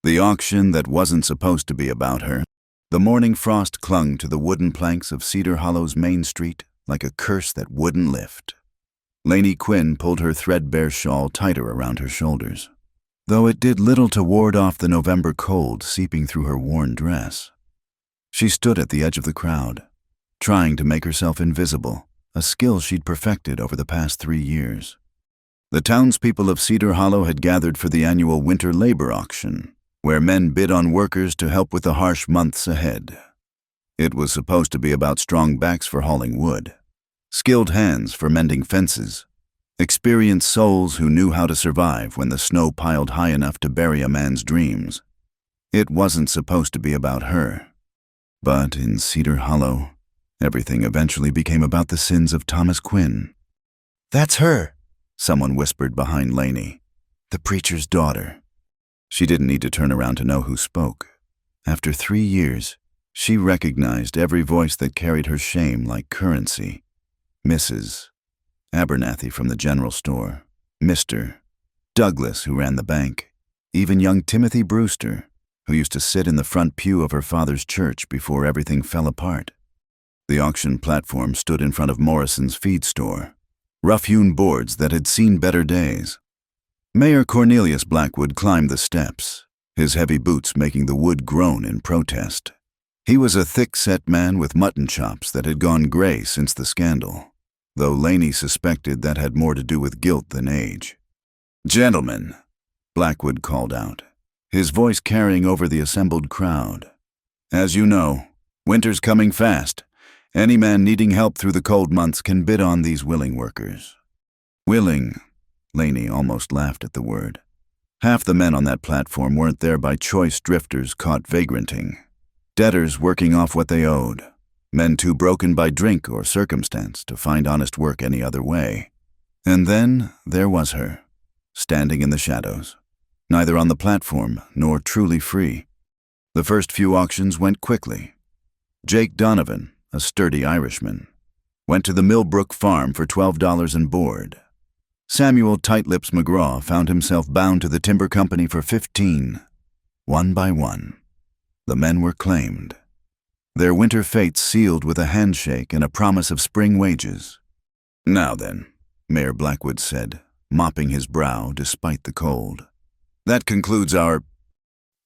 The auction that wasn't supposed to be about her. The morning frost clung to the wooden planks of Cedar Hollow's main street like a curse that wouldn't lift. Lainey Quinn pulled her threadbare shawl tighter around her shoulders, though it did little to ward off the November cold seeping through her worn dress. She stood at the edge of the crowd, trying to make herself invisible, a skill she'd perfected over the past 3 years. The townspeople of Cedar Hollow had gathered for the annual winter labor auction, where men bid on workers to help with the harsh months ahead. It was supposed to be about strong backs for hauling wood, skilled hands for mending fences, experienced souls who knew how to survive when the snow piled high enough to bury a man's dreams. It wasn't supposed to be about her. But in Cedar Hollow, everything eventually became about the sins of Thomas Quinn. "That's her," someone whispered behind Lainey. "The preacher's daughter." She didn't need to turn around to know who spoke. After 3 years, she recognized every voice that carried her shame like currency. Mrs. Abernathy from the general store, Mr. Douglas, who ran the bank, even young Timothy Brewster, who used to sit in the front pew of her father's church before everything fell apart. The auction platform stood in front of Morrison's feed store, rough-hewn boards that had seen better days. Mayor Cornelius Blackwood climbed the steps, his heavy boots making the wood groan in protest. He was a thick-set man with mutton chops that had gone gray since the scandal, though Lainey suspected that had more to do with guilt than age. "Gentlemen," Blackwood called out, his voice carrying over the assembled crowd. "As you know, winter's coming fast. Any man needing help through the cold months can bid on these willing workers." Willing? Lainey almost laughed at the word. Half the men on that platform weren't there by choice drifters caught vagranting. Debtors working off what they owed. Men too broken by drink or circumstance to find honest work any other way. And then there was her, standing in the shadows, neither on the platform nor truly free. The first few auctions went quickly. Jake Donovan, a sturdy Irishman, went to the Millbrook farm for $12 and board. Samuel Tightlips McGraw found himself bound to the timber company for $15. One by one, the men were claimed, their winter fates sealed with a handshake and a promise of spring wages. "Now then," Mayor Blackwood said, mopping his brow despite the cold. "That concludes our—"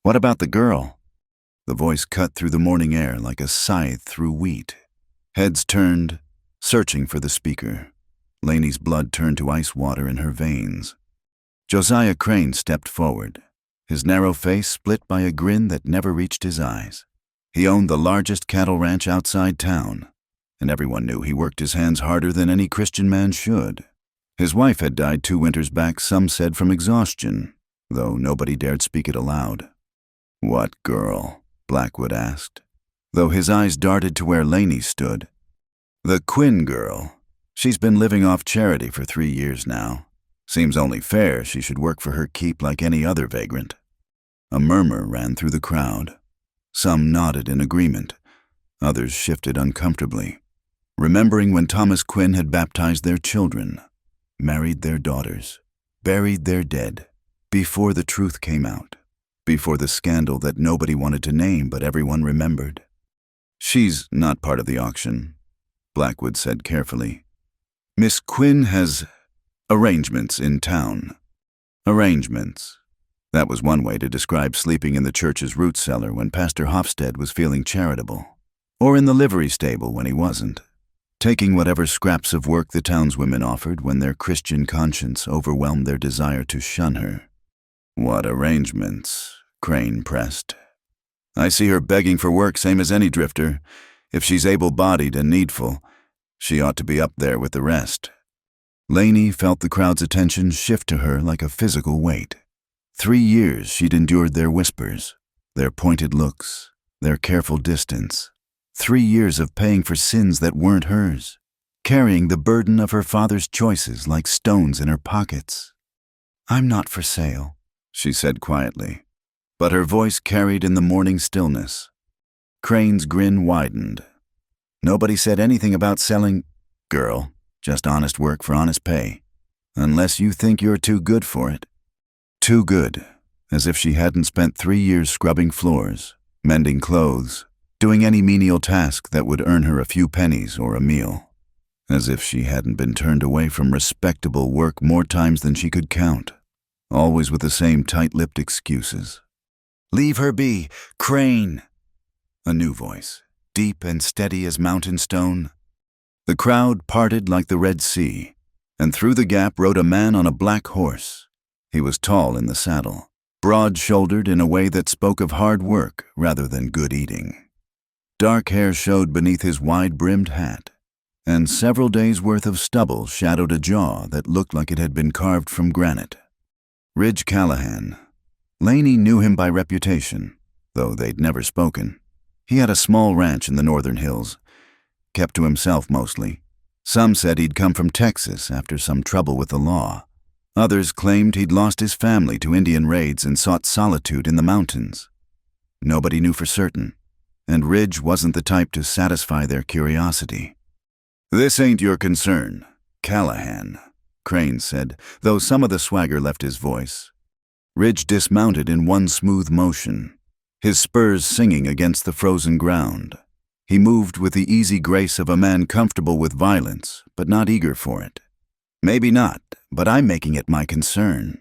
"What about the girl?" The voice cut through the morning air like a scythe through wheat. Heads turned, searching for the speaker. Lainey's blood turned to ice water in her veins. Josiah Crane stepped forward, his narrow face split by a grin that never reached his eyes. He owned the largest cattle ranch outside town, and everyone knew he worked his hands harder than any Christian man should. His wife had died 2 winters back, some said from exhaustion, though nobody dared speak it aloud. "What girl?" Blackwood asked, though his eyes darted to where Lainey stood. "The Quinn girl. She's been living off charity for 3 years now. Seems only fair she should work for her keep like any other vagrant." A murmur ran through the crowd. Some nodded in agreement. Others shifted uncomfortably, remembering when Thomas Quinn had baptized their children, married their daughters, buried their dead, before the truth came out, before the scandal that nobody wanted to name but everyone remembered. "She's not part of the auction," Blackwood said carefully. "Miss Quinn has arrangements in town." Arrangements. That was one way to describe sleeping in the church's root cellar when Pastor Hofstede was feeling charitable, or in the livery stable when he wasn't, taking whatever scraps of work the townswomen offered when their Christian conscience overwhelmed their desire to shun her. "What arrangements?" Crane pressed. "I see her begging for work same as any drifter. If she's able-bodied and needful, she ought to be up there with the rest." Lainey felt the crowd's attention shift to her like a physical weight. 3 years she'd endured their whispers, their pointed looks, their careful distance. 3 years of paying for sins that weren't hers, carrying the burden of her father's choices like stones in her pockets. "I'm not for sale," she said quietly, but her voice carried in the morning stillness. Crane's grin widened. "Nobody said anything about selling, girl. Just honest work for honest pay. Unless you think you're too good for it." "Too good," as if she hadn't spent 3 years scrubbing floors, mending clothes, doing any menial task that would earn her a few pennies or a meal. As if she hadn't been turned away from respectable work more times than she could count, always with the same tight-lipped excuses. "Leave her be, Crane!" A new voice, deep and steady as mountain stone. The crowd parted like the Red Sea, and through the gap rode a man on a black horse. He was tall in the saddle, broad-shouldered in a way that spoke of hard work rather than good eating. Dark hair showed beneath his wide-brimmed hat, and several days' worth of stubble shadowed a jaw that looked like it had been carved from granite. Ridge Callahan. Laney knew him by reputation, though they'd never spoken. He had a small ranch in the northern hills, kept to himself mostly. Some said he'd come from Texas after some trouble with the law. Others claimed he'd lost his family to Indian raids and sought solitude in the mountains. Nobody knew for certain, and Ridge wasn't the type to satisfy their curiosity. "This ain't your concern, Callahan," Crane said, though some of the swagger left his voice. Ridge dismounted in one smooth motion, his spurs singing against the frozen ground. He moved with the easy grace of a man comfortable with violence, but not eager for it. "Maybe not, but I'm making it my concern."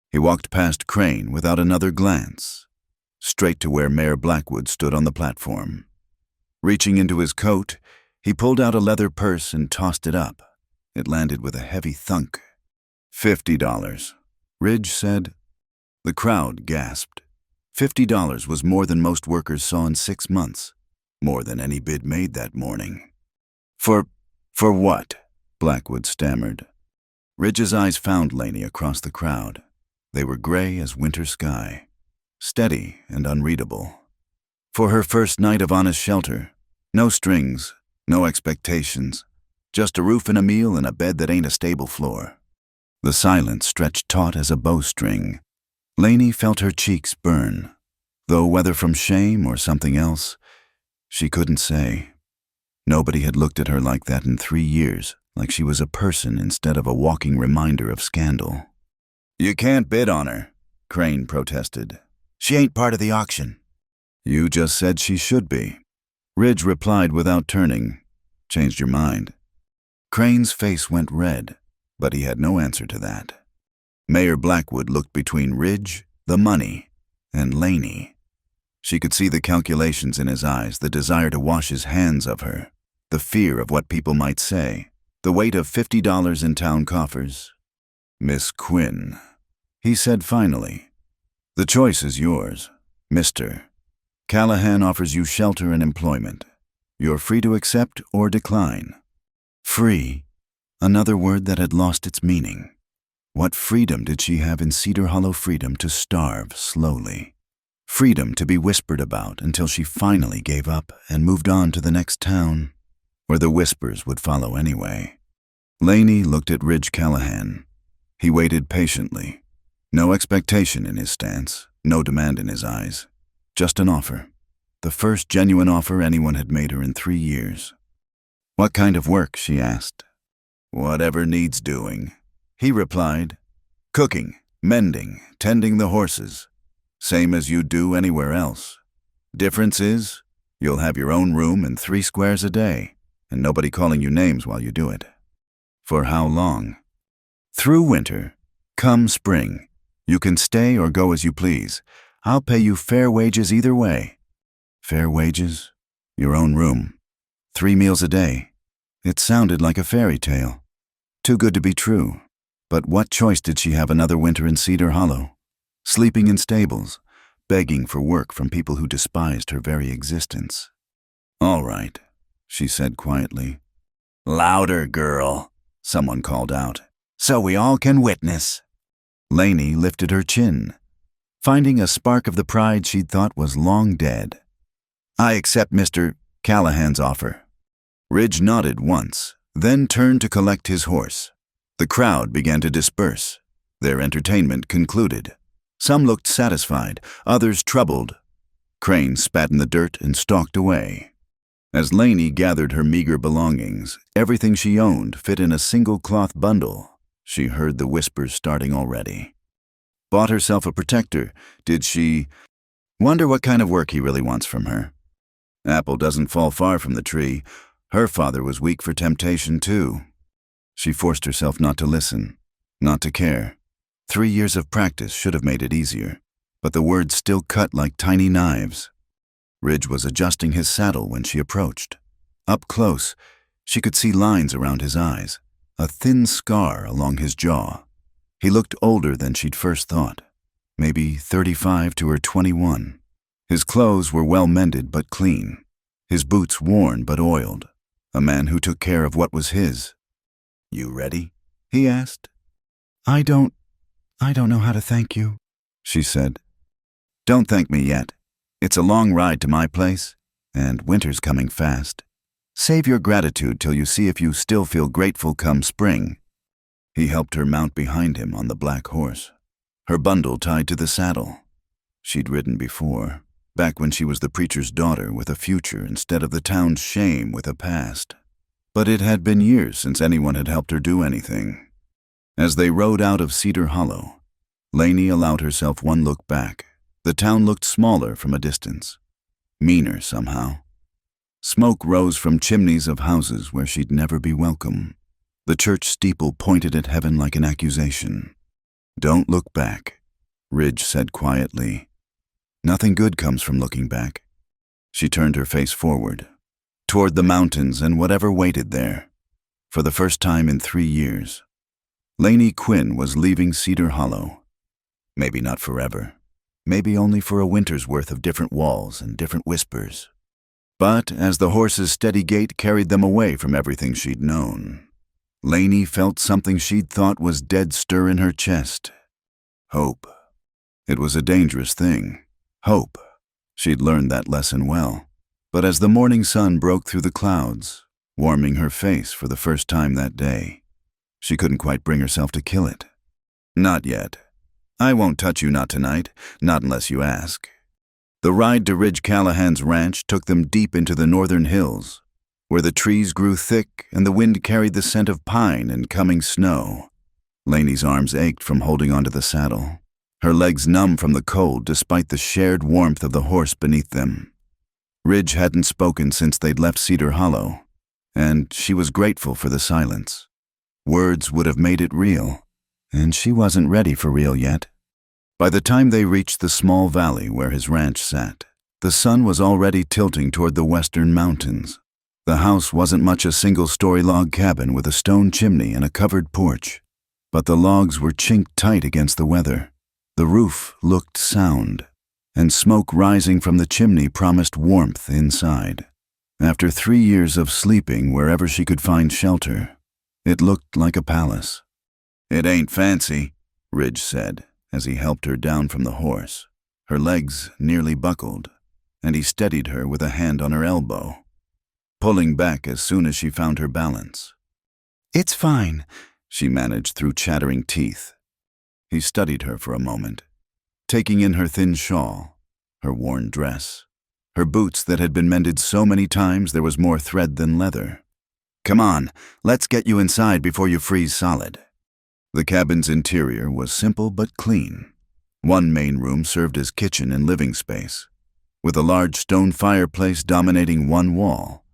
He walked past Crane without another glance, straight to where Mayor Blackwood stood on the platform. Reaching into his coat, he pulled out a leather purse and tossed it up. It landed with a heavy thunk. $50, Ridge said. The crowd gasped. $50 was more than most workers saw in 6 months, more than any bid made that morning. For what?" Blackwood stammered. Ridge's eyes found Laney across the crowd. They were gray as winter sky, steady and unreadable. "For her first night of honest shelter. No strings, no expectations. Just a roof and a meal and a bed that ain't a stable floor." The silence stretched taut as a bowstring. Laney felt her cheeks burn, though whether from shame or something else, she couldn't say. Nobody had looked at her like that in 3 years, like she was a person instead of a walking reminder of scandal. "You can't bid on her," Crane protested. "She ain't part of the auction." "You just said she should be." Ridge replied without turning. "Changed your mind?" Crane's face went red, but he had no answer to that. Mayor Blackwood looked between Ridge, the money, and Laney. She could see the calculations in his eyes, the desire to wash his hands of her, the fear of what people might say, the weight of $50 in town coffers. "Miss Quinn," he said finally, "the choice is yours, Mr. Callahan offers you shelter and employment. You're free to accept or decline." Free, another word that had lost its meaning. What freedom did she have in Cedar Hollow? Freedom to starve slowly. Freedom to be whispered about until she finally gave up and moved on to the next town, where the whispers would follow anyway. Laney looked at Ridge Callahan. He waited patiently. No expectation in his stance, no demand in his eyes. Just an offer. The first genuine offer anyone had made her in 3 years. "What kind of work?" she asked. "Whatever needs doing," he replied. "Cooking, mending, tending the horses. Same as you do anywhere else. Difference is, you'll have your own room and 3 squares a day, and nobody calling you names while you do it." "For how long?" "Through winter. Come spring. You can stay or go as you please. I'll pay you fair wages either way." Fair wages? Your own room. 3 meals a day. It sounded like a fairy tale. Too good to be true. But what choice did she have another winter in Cedar Hollow? Sleeping in stables, begging for work from people who despised her very existence. "All right," she said quietly. "Louder, girl," someone called out, "so we all can witness." Laney lifted her chin, finding a spark of the pride she'd thought was long dead. "I accept Mr. Callahan's offer." Ridge nodded once, then turned to collect his horse. The crowd began to disperse. Their entertainment concluded. Some looked satisfied, others troubled. Crane spat in the dirt and stalked away. As Laney gathered her meager belongings, everything she owned fit in a single cloth bundle. She heard the whispers starting already. Bought herself a protector. Did she? Wonder what kind of work he really wants from her. Apple doesn't fall far from the tree. Her father was weak for temptation, too. She forced herself not to listen, not to care. 3 years of practice should have made it easier, but the words still cut like tiny knives. Ridge was adjusting his saddle when she approached. Up close, she could see lines around his eyes, a thin scar along his jaw. He looked older than she'd first thought, maybe 35 to her 21. His clothes were well mended but clean, his boots worn but oiled, a man who took care of what was his. "You ready?" he asked. I don't know how to thank you," she said. "Don't thank me yet. It's a long ride to my place, and winter's coming fast. Save your gratitude till you see if you still feel grateful come spring." He helped her mount behind him on the black horse, her bundle tied to the saddle. She'd ridden before, back when she was the preacher's daughter with a future instead of the town's shame with a past. But it had been years since anyone had helped her do anything. As they rode out of Cedar Hollow, Lainey allowed herself one look back. The town looked smaller from a distance, meaner somehow. Smoke rose from chimneys of houses where she'd never be welcome. The church steeple pointed at heaven like an accusation. "Don't look back," Ridge said quietly. "Nothing good comes from looking back." She turned her face forward, toward the mountains and whatever waited there. For the first time in 3 years, Lainey Quinn was leaving Cedar Hollow. Maybe not forever. Maybe only for a winter's worth of different walls and different whispers. But as the horse's steady gait carried them away from everything she'd known, Lainey felt something she'd thought was dead stir in her chest. Hope. It was a dangerous thing. Hope. She'd learned that lesson well. But as the morning sun broke through the clouds, warming her face for the first time that day, she couldn't quite bring herself to kill it. "Not yet. I won't touch you, not tonight, not unless you ask." The ride to Ridge Callahan's ranch took them deep into the northern hills, where the trees grew thick and the wind carried the scent of pine and coming snow. Lainey's arms ached from holding onto the saddle, her legs numb from the cold despite the shared warmth of the horse beneath them. Ridge hadn't spoken since they'd left Cedar Hollow, and she was grateful for the silence. Words would have made it real, and she wasn't ready for real yet. By the time they reached the small valley where his ranch sat, the sun was already tilting toward the western mountains. The house wasn't much a single-story log cabin with a stone chimney and a covered porch, but the logs were chinked tight against the weather. The roof looked sound, and smoke rising from the chimney promised warmth inside. After 3 years of sleeping wherever she could find shelter, it looked like a palace. "It ain't fancy," Ridge said, as he helped her down from the horse. Her legs nearly buckled, and he steadied her with a hand on her elbow, pulling back as soon as she found her balance. "It's fine," she managed through chattering teeth. He studied her for a moment, taking in her thin shawl, her worn dress, her boots that had been mended so many times there was more thread than leather. "Come on, let's get you inside before you freeze solid." The cabin's interior was simple but clean. One main room served as kitchen and living space, with a large stone fireplace dominating one wall.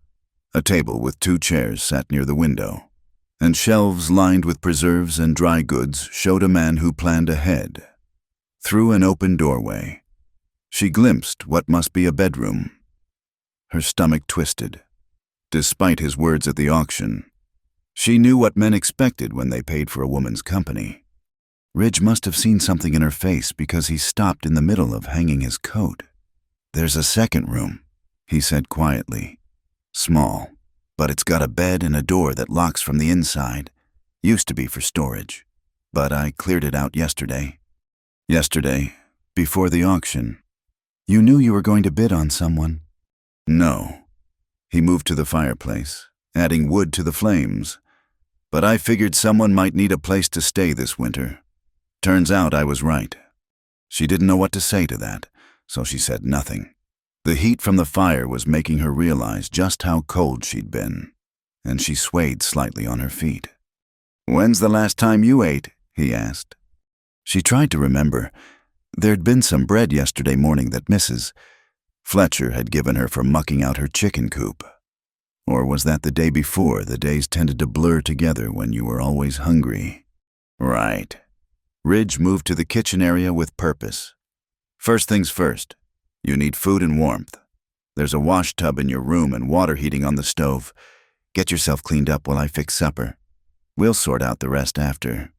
A table with 2 chairs sat near the window, and shelves lined with preserves and dry goods showed a man who planned ahead. Through an open doorway, she glimpsed what must be a bedroom. Her stomach twisted. Despite his words at the auction, she knew what men expected when they paid for a woman's company. Ridge must have seen something in her face because he stopped in the middle of hanging his coat. "There's a second room," he said quietly. "Small, but it's got a bed and a door that locks from the inside. Used to be for storage, but I cleared it out yesterday." "Yesterday, before the auction." "You knew you were going to bid on someone?" "No." He moved to the fireplace, adding wood to the flames. "But I figured someone might need a place to stay this winter. Turns out I was right." She didn't know what to say to that, so she said nothing. The heat from the fire was making her realize just how cold she'd been, and she swayed slightly on her feet. "When's the last time you ate?" he asked. She tried to remember. There'd been some bread yesterday morning that Mrs. Fletcher had given her for mucking out her chicken coop. Or was that the day before? The days tended to blur together when you were always hungry. Right. Ridge moved to the kitchen area with purpose. First things first, you need food and warmth. There's a wash tub in your room and water heating on the stove. Get yourself cleaned up while I fix supper. We'll sort out the rest after.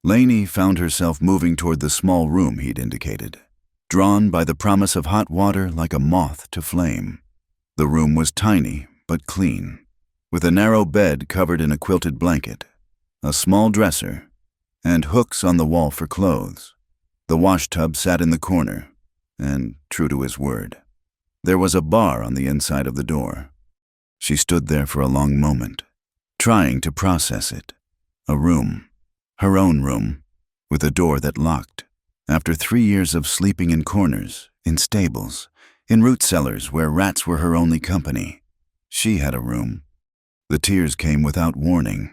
Lainey found herself moving toward the small room he'd indicated, drawn by the promise of hot water like a moth to flame. The room was tiny but clean, with a narrow bed covered in a quilted blanket, a small dresser, and hooks on the wall for clothes. The washtub sat in the corner, and, true to his word, there was a bar on the inside of the door. She stood there for a long moment, trying to process it. A room, her own room, with a door that locked. After 3 years of sleeping in corners, in stables, in root cellars where rats were her only company, she had a room. The tears came without warning,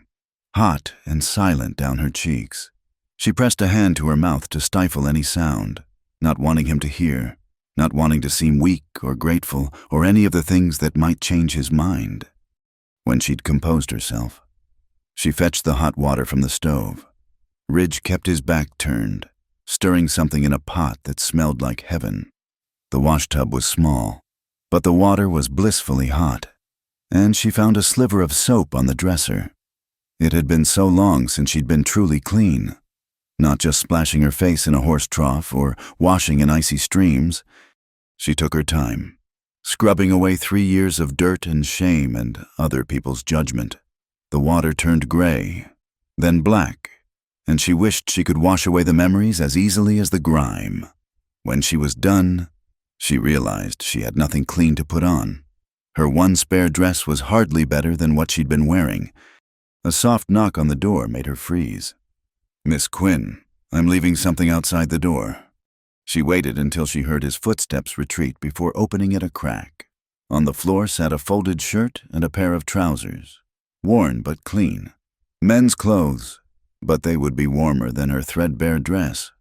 hot and silent down her cheeks. She pressed a hand to her mouth to stifle any sound, not wanting him to hear, not wanting to seem weak or grateful or any of the things that might change his mind. When she'd composed herself, she fetched the hot water from the stove. Ridge kept his back turned, stirring something in a pot that smelled like heaven. The washtub was small, but the water was blissfully hot, and she found a sliver of soap on the dresser. It had been so long since she'd been truly clean, not just splashing her face in a horse trough or washing in icy streams. She took her time, scrubbing away 3 years of dirt and shame and other people's judgment. The water turned gray, then black, and she wished she could wash away the memories as easily as the grime. When she was done, she realized she had nothing clean to put on. Her one spare dress was hardly better than what she'd been wearing. A soft knock on the door made her freeze. "Miss Quinn, I'm leaving something outside the door." She waited until she heard his footsteps retreat before opening it a crack. On the floor sat a folded shirt and a pair of trousers, worn but clean. Men's clothes, but they would be warmer than her threadbare dress.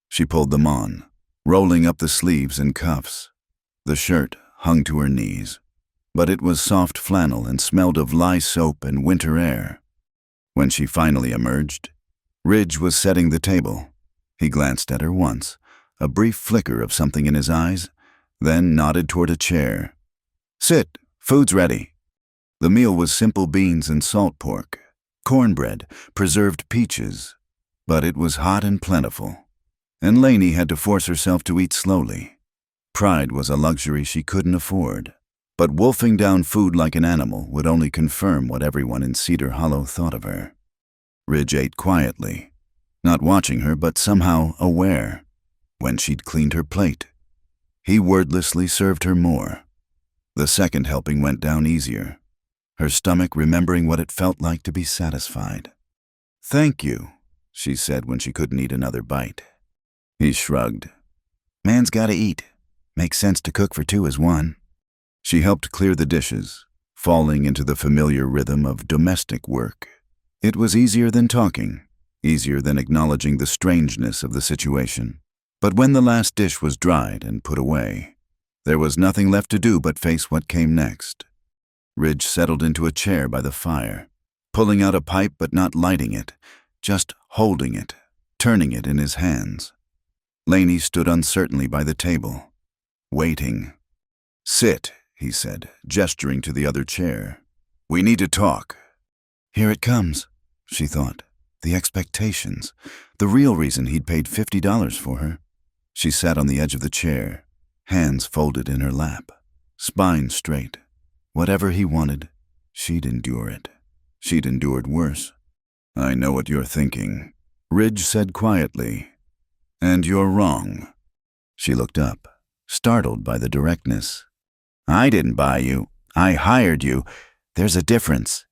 She pulled them on, rolling up the sleeves and cuffs. The shirt hung to her knees, but it was soft flannel and smelled of lye soap and winter air. When she finally emerged, Ridge was setting the table. He glanced at her once, a brief flicker of something in his eyes, then nodded toward a chair. "Sit, food's ready." The meal was simple beans and salt pork, cornbread, preserved peaches, but it was hot and plentiful, and Lainey had to force herself to eat slowly. Pride was a luxury she couldn't afford, but wolfing down food like an animal would only confirm what everyone in Cedar Hollow thought of her. Ridge ate quietly, not watching her but somehow aware. When she'd cleaned her plate, he wordlessly served her more. The second helping went down easier, her stomach remembering what it felt like to be satisfied. "Thank you," she said when she couldn't eat another bite. He shrugged. "Man's gotta eat. Makes sense to cook for two as one." She helped clear the dishes, falling into the familiar rhythm of domestic work. It was easier than talking, easier than acknowledging the strangeness of the situation. But when the last dish was dried and put away, there was nothing left to do but face what came next. Ridge settled into a chair by the fire, pulling out a pipe but not lighting it, just holding it, turning it in his hands. Lainey stood uncertainly by the table, waiting. "Sit," he said, gesturing to the other chair. "We need to talk." Here it comes, she thought. The expectations, the real reason he'd paid $50 for her. She sat on the edge of the chair, hands folded in her lap, spine straight. Whatever he wanted, she'd endure it. She'd endured worse. "I know what you're thinking," Ridge said quietly. "And you're wrong." She looked up, startled by the directness. "I didn't buy you. I hired you. There's a difference."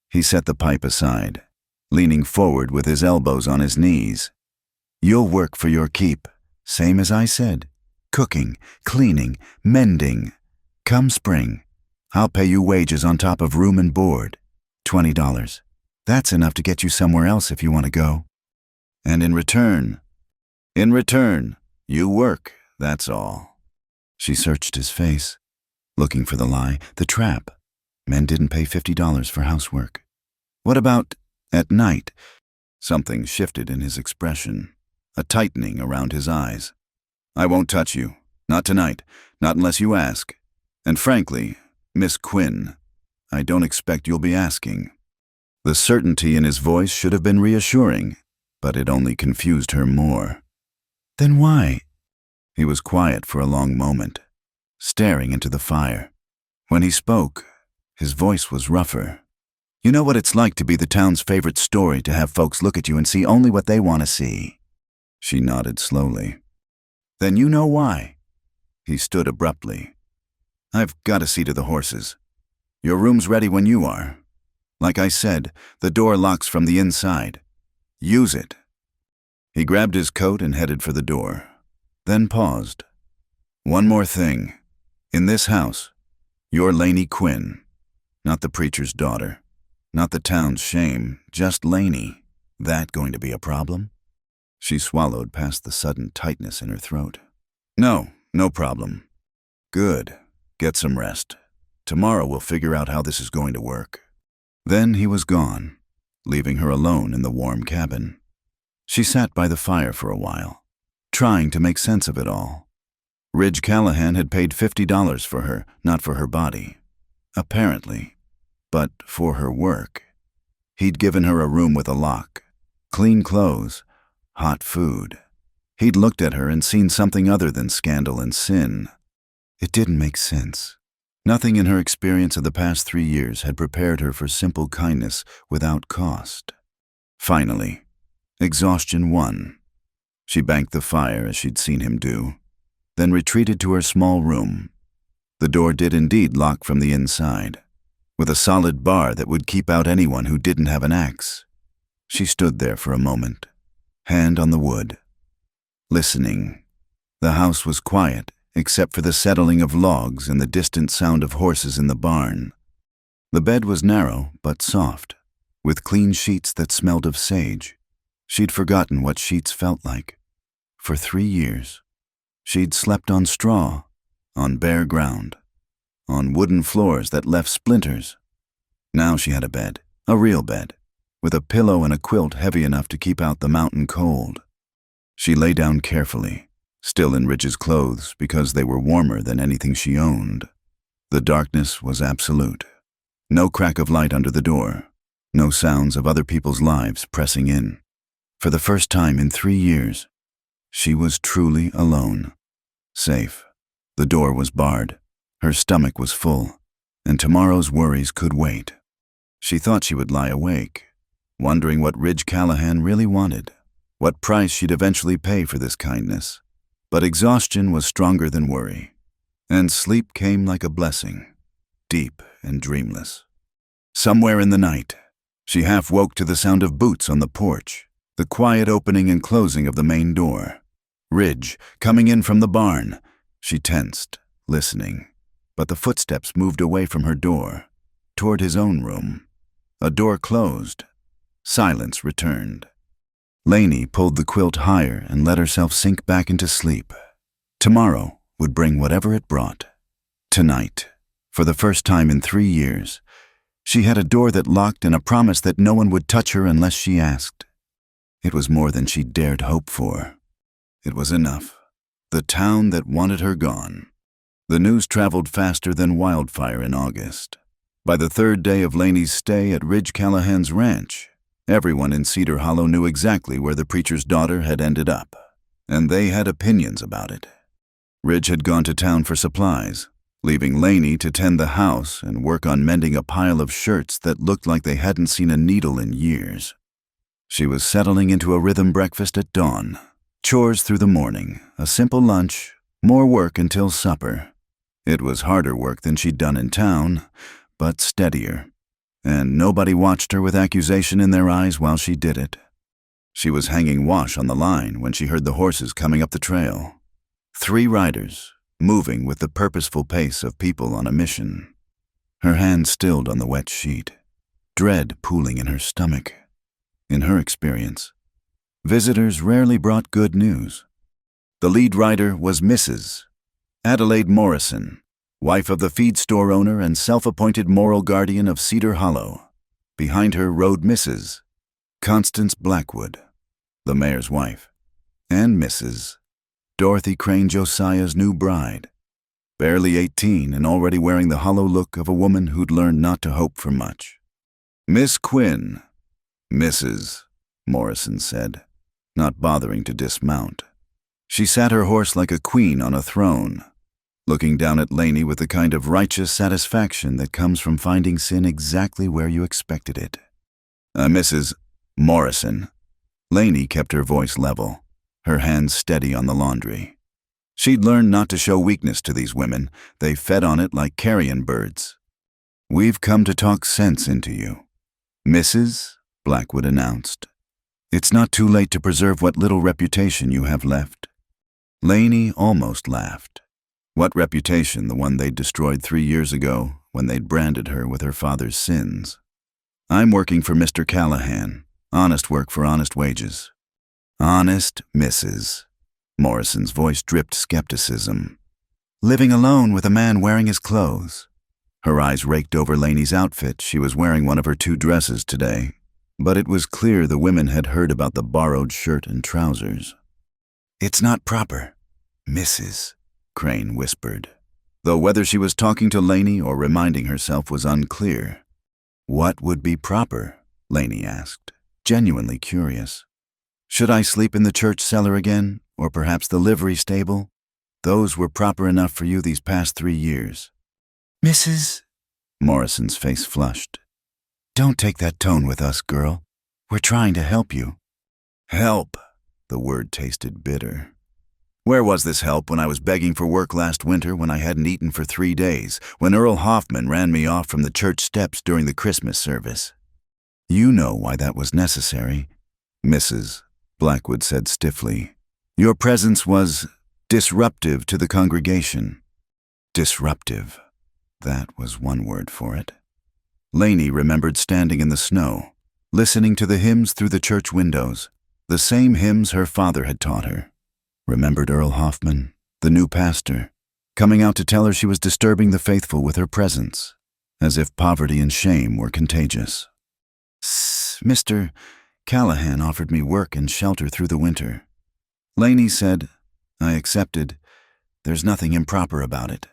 He set the pipe aside, leaning forward with his elbows on his knees. "You'll work for your keep, same as I said. Cooking, cleaning, mending. Come spring, I'll pay you wages on top of room and board. $20. That's enough to get you somewhere else if you want to go. And in return, In return, you work, that's all. She searched his face, looking for the lie, the trap. Men didn't pay $50 for housework. What about at night? Something shifted in his expression, a tightening around his eyes. I won't touch you. Not tonight. Not unless you ask. And frankly, Miss Quinn, I don't expect you'll be asking. The certainty in his voice should have been reassuring, but it only confused her more. Then why? He was quiet for a long moment, staring into the fire. When he spoke, his voice was rougher. You know what it's like to be the town's favorite story, to have folks look at you and see only what they want to see. She nodded slowly. Then you know why. He stood abruptly. I've got to see to the horses. Your room's ready when you are. Like I said, the door locks from the inside. Use it. He grabbed his coat and headed for the door, then paused. One more thing. In this house, you're Lainey Quinn, not the preacher's daughter, not the town's shame, just Lainey. That going to be a problem? She swallowed past the sudden tightness in her throat. No problem. Good. Get some rest. Tomorrow we'll figure out how this is going to work. Then he was gone, leaving her alone in the warm cabin. She sat by the fire for a while, trying to make sense of it all. Ridge Callahan had paid $50 for her, not for her body, apparently, but for her work. He'd given her a room with a lock, clean clothes, hot food. He'd looked at her and seen something other than scandal and sin. It didn't make sense. Nothing in her experience of the past 3 years had prepared her for simple kindness without cost. Finally, exhaustion won. She banked the fire as she'd seen him do, then retreated to her small room. The door did indeed lock from the inside, with a solid bar that would keep out anyone who didn't have an axe. She stood there for a moment, hand on the wood, listening. The house was quiet, except for the settling of logs and the distant sound of horses in the barn. The bed was narrow but soft, with clean sheets that smelled of sage. She'd forgotten what sheets felt like. For 3 years, she'd slept on straw, on bare ground, on wooden floors that left splinters. Now she had a bed, a real bed, with a pillow and a quilt heavy enough to keep out the mountain cold. She lay down carefully, still in Ridge's clothes because they were warmer than anything she owned. The darkness was absolute. No crack of light under the door, no sounds of other people's lives pressing in. For the first time in 3 years, she was truly alone. Safe. The door was barred. Her stomach was full, and tomorrow's worries could wait. She thought she would lie awake, wondering what Ridge Callahan really wanted, what price she'd eventually pay for this kindness. But exhaustion was stronger than worry, and sleep came like a blessing, deep and dreamless. Somewhere in the night, she half woke to the sound of boots on the porch, the quiet opening and closing of the main door. Ridge, coming in from the barn. She tensed, listening, but the footsteps moved away from her door, toward his own room. A door closed. Silence returned. Lainey pulled the quilt higher and let herself sink back into sleep. Tomorrow would bring whatever it brought. Tonight, for the first time in 3 years, she had a door that locked and a promise that no one would touch her unless she asked. It was more than she dared hope for. It was enough. The town that wanted her gone. The news traveled faster than wildfire in August. By the 3rd day of Lainey's stay at Ridge Callahan's ranch, everyone in Cedar Hollow knew exactly where the preacher's daughter had ended up, and they had opinions about it. Ridge had gone to town for supplies, leaving Lainey to tend the house and work on mending a pile of shirts that looked like they hadn't seen a needle in years. She was settling into a rhythm breakfast at dawn, chores through the morning, a simple lunch, more work until supper. It was harder work than she'd done in town, but steadier. And nobody watched her with accusation in their eyes while she did it. She was hanging wash on the line when she heard the horses coming up the trail. 3 riders, moving with the purposeful pace of people on a mission. Her hand stilled on the wet sheet, dread pooling in her stomach. In her experience, Visitors rarely brought good news. The lead writer was Mrs. Adelaide Morrison, wife of the feed store owner and self-appointed moral guardian of Cedar Hollow. Behind her rode Mrs. Constance Blackwood, the mayor's wife, and Mrs. Dorothy Crane, Josiah's new bride. Barely 18 and already wearing the hollow look of a woman who'd learned not to hope for much. "Miss Quinn," Mrs. Morrison said, not bothering to dismount. She sat her horse like a queen on a throne, looking down at Laney with the kind of righteous satisfaction that comes from finding sin exactly where you expected it. "Mrs. Morrison." Laney kept her voice level, her hands steady on the laundry. She'd learned not to show weakness to these women. They fed on it like carrion birds. "We've come to talk sense into you," Mrs. Blackwood announced. "It's not too late to preserve what little reputation you have left." Laney almost laughed. What reputation? The one they'd destroyed 3 years ago when they'd branded her with her father's sins. "I'm working for Mr. Callahan. Honest work for honest wages." "Honest, Mrs." Morrison's voice dripped skepticism. "Living alone with a man wearing his clothes." Her eyes raked over Laney's outfit. She was wearing one of her 2 dresses today, but it was clear the women had heard about the borrowed shirt and trousers. "It's not proper, Mrs." Crane whispered, though whether she was talking to Laney or reminding herself was unclear. "What would be proper?" Laney asked, genuinely curious. "Should I sleep in the church cellar again, or perhaps the livery stable? Those were proper enough for you these past 3 years." "Mrs." Morrison's face flushed. "Don't take that tone with us, girl. We're trying to help you." "Help." The word tasted bitter. Where was this help when I was begging for work last winter, when I hadn't eaten for 3 days, when Earl Hoffman ran me off from the church steps during the Christmas service? "You know why that was necessary," Mrs. Blackwood said stiffly. "Your presence was disruptive to the congregation." Disruptive. That was one word for it. Laney remembered standing in the snow, listening to the hymns through the church windows, the same hymns her father had taught her. Remembered Earl Hoffman, the new pastor, coming out to tell her she was disturbing the faithful with her presence, as if poverty and shame were contagious. "Mr. Callahan offered me work and shelter through the winter." Laney said, "I accepted. There's nothing improper about it."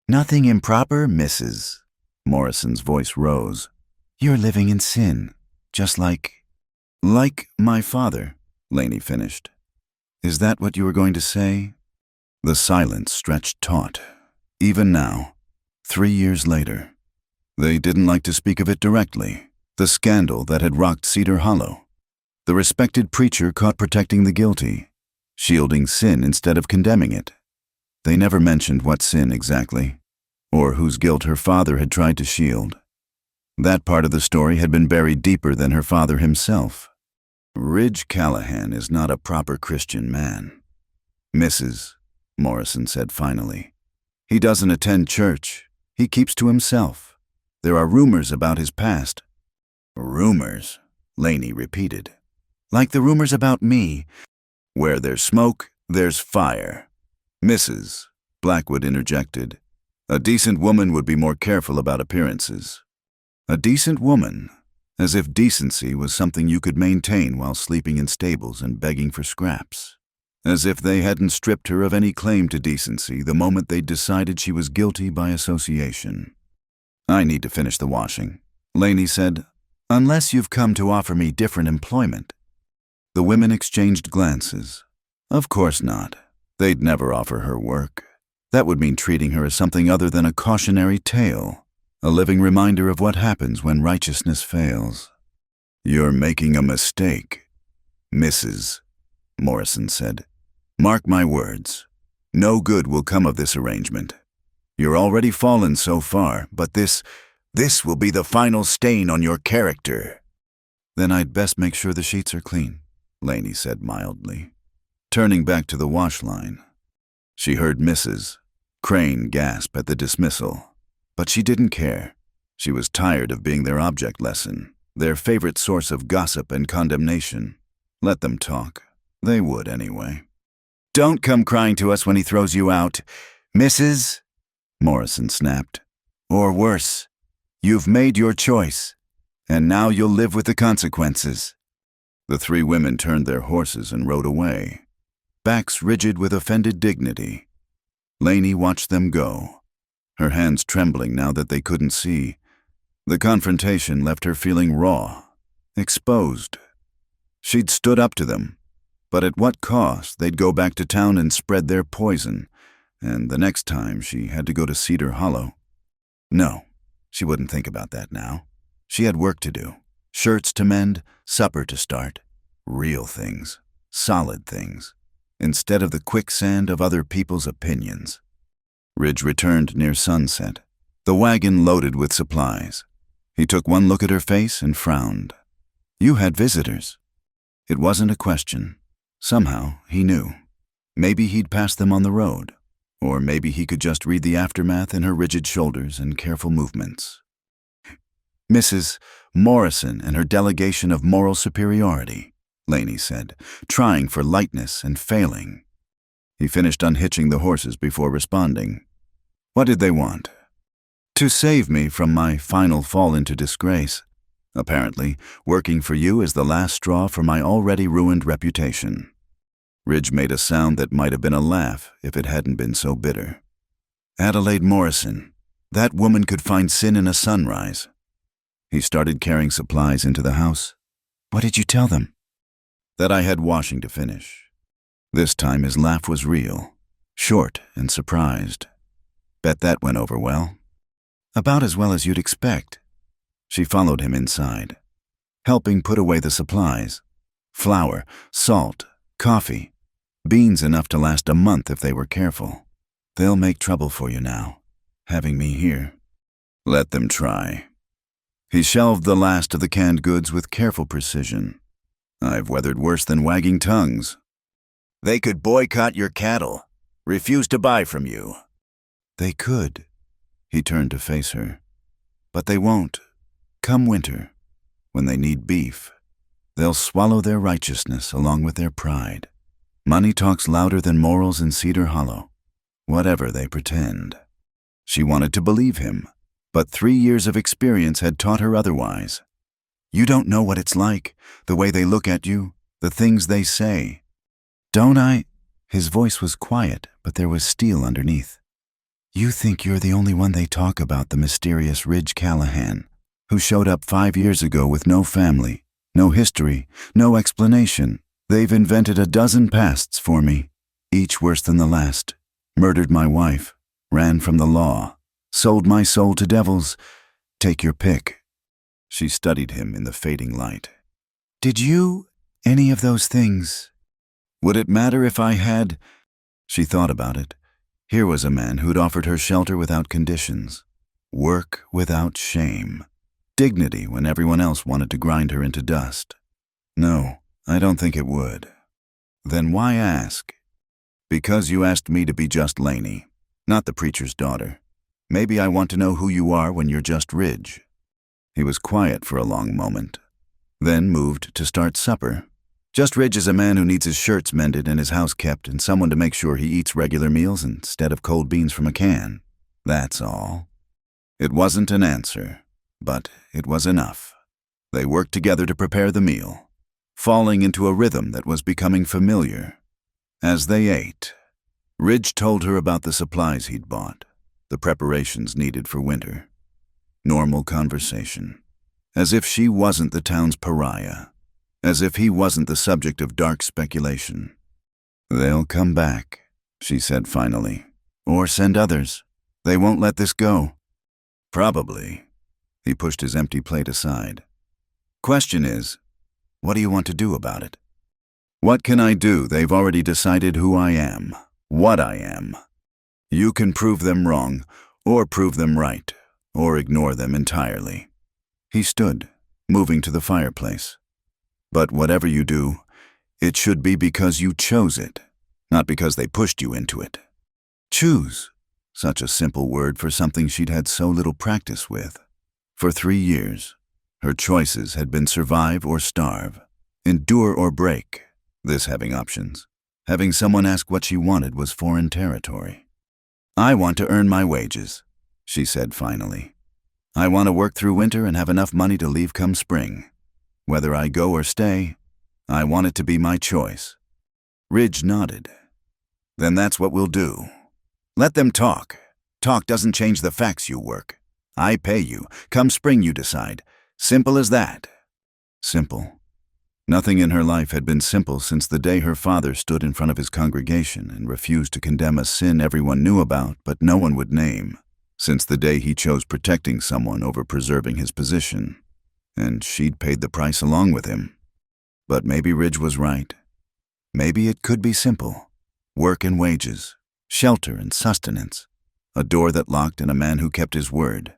"Nothing improper, Mrs." Morrison's voice rose. "You're living in sin, just like—" "Like my father," Laney finished. "Is that what you were going to say?" The silence stretched taut. Even now, 3 years later. They didn't like to speak of it directly. The scandal that had rocked Cedar Hollow. The respected preacher caught protecting the guilty, shielding sin instead of condemning it. They never mentioned what sin exactly, or whose guilt her father had tried to shield. That part of the story had been buried deeper than her father himself. "Ridge Callahan is not a proper Christian man," Mrs. Morrison said finally. "He doesn't attend church. He keeps to himself. There are rumors about his past." "Rumors," Laney repeated. "Like the rumors about me." "Where there's smoke, there's fire," Mrs. Blackwood interjected. "A decent woman would be more careful about appearances." A decent woman, as if decency was something you could maintain while sleeping in stables and begging for scraps. As if they hadn't stripped her of any claim to decency the moment they'd decided she was guilty by association. "I need to finish the washing," Laney said, "unless you've come to offer me different employment." The women exchanged glances. Of course not. They'd never offer her work. That would mean treating her as something other than a cautionary tale, a living reminder of what happens when righteousness fails. "You're making a mistake," Mrs. Morrison said. "Mark my words. No good will come of this arrangement. You're already fallen so far, but this will be the final stain on your character." "Then I'd best make sure the sheets are clean," Laney said mildly, turning back to the wash line. She heard Mrs. Crane gasp at the dismissal, but she didn't care. She was tired of being their object lesson, their favorite source of gossip and condemnation. Let them talk. They would anyway. Don't come crying to us when he throws you out, Mrs. Morrison snapped. Or worse, you've made your choice, and now you'll live with the consequences. The three women turned their horses and rode away, backs rigid with offended dignity. Lainey watched them go, her hands trembling now that they couldn't see. The confrontation left her feeling raw, exposed. She'd stood up to them, but at what cost? They'd go back to town and spread their poison, and the next time she had to go to Cedar Hollow. No, she wouldn't think about that now. She had work to do, shirts to mend, supper to start. Real things, solid things, instead of the quicksand of other people's opinions. Ridge returned near sunset, the wagon loaded with supplies. He took one look at her face and frowned. You had visitors. It wasn't a question. Somehow, he knew. Maybe he'd passed them on the road, or maybe he could just read the aftermath in her rigid shoulders and careful movements. Mrs. Morrison and her delegation of moral superiority, Lainey said, trying for lightness and failing. He finished unhitching the horses before responding. What did they want? To save me from my final fall into disgrace. Apparently, working for you is the last straw for my already ruined reputation. Ridge made a sound that might have been a laugh if it hadn't been so bitter. Adelaide Morrison. That woman could find sin in a sunrise. He started carrying supplies into the house. What did you tell them? That I had washing to finish. This time his laugh was real, short and surprised. Bet that went over well. About as well as you'd expect. She followed him inside, helping put away the supplies. Flour, salt, coffee, beans enough to last a month if they were careful. They'll make trouble for you now, having me here. Let them try. He shelved the last of the canned goods with careful precision. I've weathered worse than wagging tongues. They could boycott your cattle, refuse to buy from you. They could. He turned to face her. But they won't. Come winter, when they need beef, they'll swallow their righteousness along with their pride. Money talks louder than morals in Cedar Hollow, whatever they pretend. She wanted to believe him, but 3 years of experience had taught her otherwise. You don't know what it's like, the way they look at you, the things they say. Don't I? His voice was quiet, but there was steel underneath. You think you're the only one they talk about, the mysterious Ridge Callahan, who showed up 5 years ago with no family, no history, no explanation. They've invented a dozen pasts for me, each worse than the last. Murdered my wife, ran from the law, sold my soul to devils. Take your pick. She studied him in the fading light. Did you, any of those things? Would it matter if I had? She thought about it. Here was a man who'd offered her shelter without conditions, work without shame, dignity when everyone else wanted to grind her into dust. No, I don't think it would. Then why ask? Because you asked me to be just Lainey, not the preacher's daughter. Maybe I want to know who you are when you're just Ridge. He was quiet for a long moment, then moved to start supper. Just Ridge is a man who needs his shirts mended and his house kept and someone to make sure he eats regular meals instead of cold beans from a can. That's all. It wasn't an answer, but it was enough. They worked together to prepare the meal, falling into a rhythm that was becoming familiar. As they ate, Ridge told her about the supplies he'd bought, the preparations needed for winter. Normal conversation, as if she wasn't the town's pariah, as if he wasn't the subject of dark speculation. They'll come back, she said finally, or send others. They won't let this go. Probably. He pushed his empty plate aside. Question is, what do you want to do about it? What can I do? They've already decided who I am, what I am. You can prove them wrong, or prove them right, or ignore them entirely. He stood, moving to the fireplace. But whatever you do, it should be because you chose it, not because they pushed you into it. Choose. Such a simple word for something she'd had so little practice with. For 3 years, her choices had been survive or starve. Endure or break, this having options. Having someone ask what she wanted was foreign territory. I want to earn my wages, she said finally. I want to work through winter and have enough money to leave come spring. Whether I go or stay, I want it to be my choice. Ridge nodded. Then that's what we'll do. Let them talk. Talk doesn't change the facts, you work. I pay you. Come spring you decide. Simple as that. Simple. Nothing in her life had been simple since the day her father stood in front of his congregation and refused to condemn a sin everyone knew about but no one would name, since the day he chose protecting someone over preserving his position. And she'd paid the price along with him. But maybe Ridge was right. Maybe it could be simple. Work and wages, shelter and sustenance, a door that locked and a man who kept his word.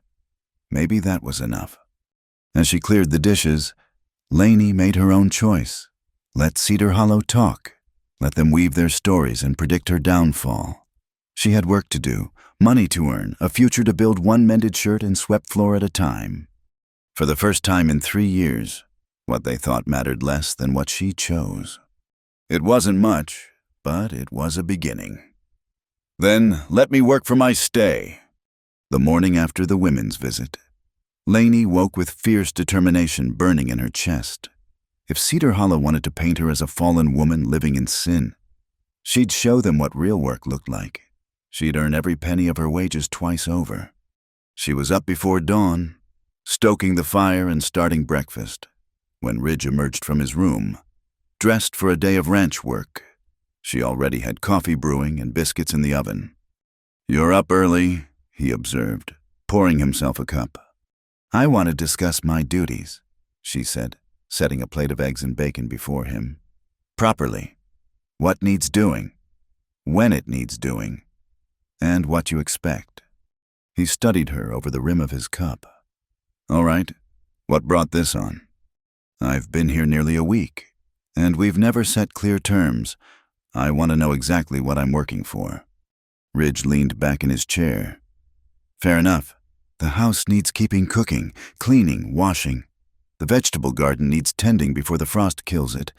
Maybe that was enough. As she cleared the dishes, Lainey made her own choice. Let Cedar Hollow talk. Let them weave their stories and predict her downfall. She had work to do, money to earn, a future to build one mended shirt and swept floor at a time. For the first time in 3 years, what they thought mattered less than what she chose. It wasn't much, but it was a beginning. Then let me work for my stay. The morning after the women's visit, Lainey woke with fierce determination burning in her chest. If Cedar Hollow wanted to paint her as a fallen woman living in sin, she'd show them what real work looked like. She'd earn every penny of her wages twice over. She was up before dawn, stoking the fire and starting breakfast, when Ridge emerged from his room, dressed for a day of ranch work. She already had coffee brewing and biscuits in the oven. "You're up early," he observed, pouring himself a cup. "I want to discuss my duties," she said, setting a plate of eggs and bacon before him. "Properly. What needs doing, when it needs doing, and what you expect." He studied her over the rim of his cup. "All right, what brought this on?" "I've been here nearly a week, and we've never set clear terms. I want to know exactly what I'm working for." Ridge leaned back in his chair. "Fair enough. The house needs keeping cooking, cleaning, washing. The vegetable garden needs tending before the frost kills it.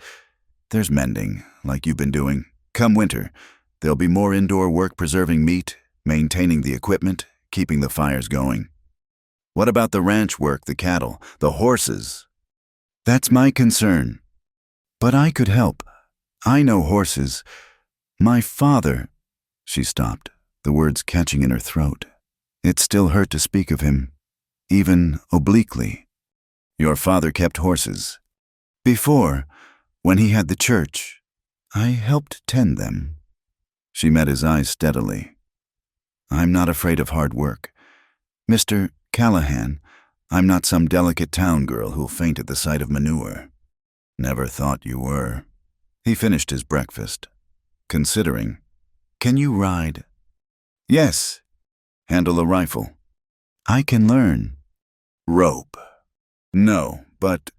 There's mending, like you've been doing. Come winter, there'll be more indoor work preserving meat, maintaining the equipment, keeping the fires going. What about the ranch work, the cattle, the horses?" "That's my concern. But I could help. I know horses. My father—" She stopped, the words catching in her throat. It still hurt to speak of him, even obliquely. "Your father kept horses." "Before, when he had the church, I helped tend them." She met his eyes steadily. "I'm not afraid of hard work. Mr. Callahan, I'm not some delicate town girl who'll faint at the sight of manure." "Never thought you were." He finished his breakfast, considering. "Can you ride?" "Yes." "Handle a rifle?" "I can learn." "Rope?" "No, but—"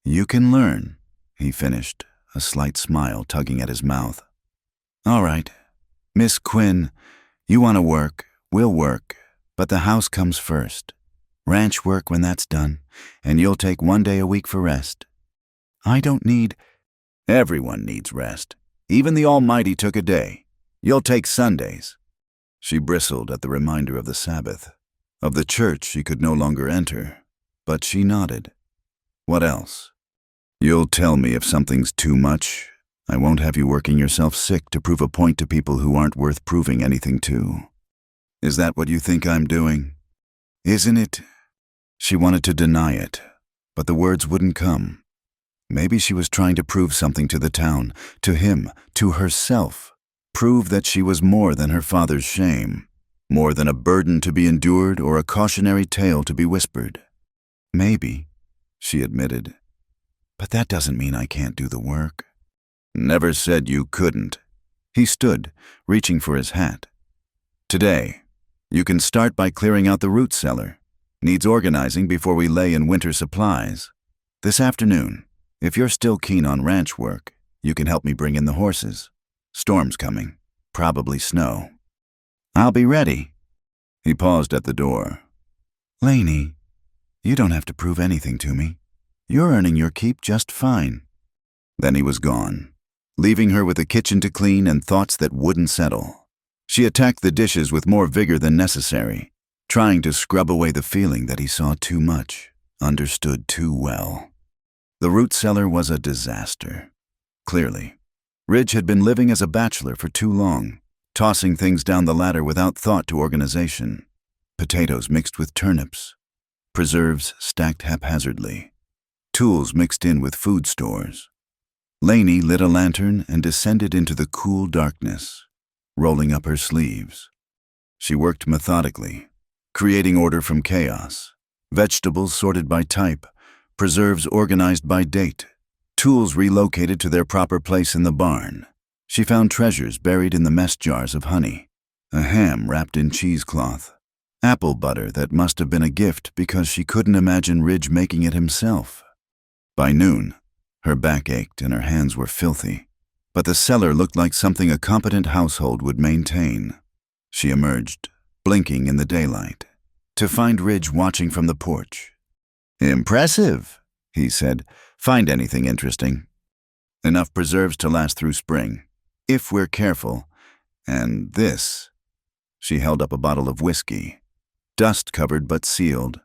"You can learn," he finished, a slight smile tugging at his mouth. "All right. Miss Quinn, you want to work, we'll work, but the house comes first. Ranch work when that's done, and you'll take 1 day a week for rest. I don't need—" "Everyone needs rest. Even the Almighty took a day. You'll take Sundays." She bristled at the reminder of the Sabbath, of the church she could no longer enter, but she nodded. "What else?" "You'll tell me if something's too much. I won't have you working yourself sick to prove a point to people who aren't worth proving anything to. Is that what you think I'm doing?" "Isn't it?" She wanted to deny it, but the words wouldn't come. Maybe she was trying to prove something to the town, to him, to herself. Prove that she was more than her father's shame, more than a burden to be endured or a cautionary tale to be whispered. "Maybe," she admitted, "but that doesn't mean I can't do the work." "Never said you couldn't." He stood, reaching for his hat. "Today, you can start by clearing out the root cellar. Needs organizing before we lay in winter supplies. This afternoon, if you're still keen on ranch work, you can help me bring in the horses. Storm's coming, probably snow." "I'll be ready." He paused at the door. "Lainey, you don't have to prove anything to me. You're earning your keep just fine." Then he was gone, leaving her with a kitchen to clean and thoughts that wouldn't settle. She attacked the dishes with more vigor than necessary, trying to scrub away the feeling that he saw too much, understood too well. The root cellar was a disaster. Clearly, Ridge had been living as a bachelor for too long, tossing things down the ladder without thought to organization. Potatoes mixed with turnips, preserves stacked haphazardly, tools mixed in with food stores. Lainey lit a lantern and descended into the cool darkness, rolling up her sleeves. She worked methodically, creating order from chaos, vegetables sorted by type, preserves organized by date, tools relocated to their proper place in the barn. She found treasures buried in the mess jars of honey, a ham wrapped in cheesecloth, apple butter that must have been a gift because she couldn't imagine Ridge making it himself. By noon, her back ached and her hands were filthy, but the cellar looked like something a competent household would maintain. She emerged, blinking in the daylight, to find Ridge watching from the porch. "Impressive," he said. "Find anything interesting?" "Enough preserves to last through spring, if we're careful. And this." She held up a bottle of whiskey, dust-covered but sealed.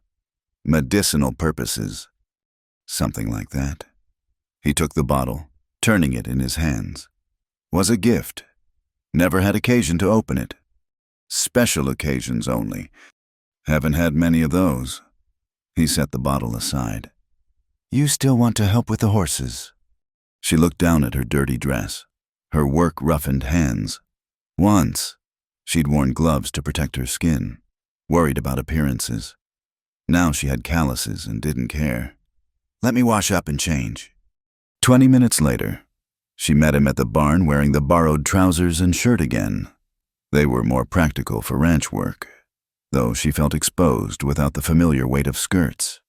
"Medicinal purposes." Something like that. He took the bottle, turning it in his hands. Was a gift. Never had occasion to open it. Special occasions only. Haven't had many of those. He set the bottle aside. "You still want to help with the horses?" She looked down at her dirty dress, her work-roughened hands. Once, she'd worn gloves to protect her skin, worried about appearances. Now she had calluses and didn't care. "Let me wash up and change." 20 minutes later, she met him at the barn wearing the borrowed trousers and shirt again. They were more practical for ranch work, though she felt exposed without the familiar weight of skirts.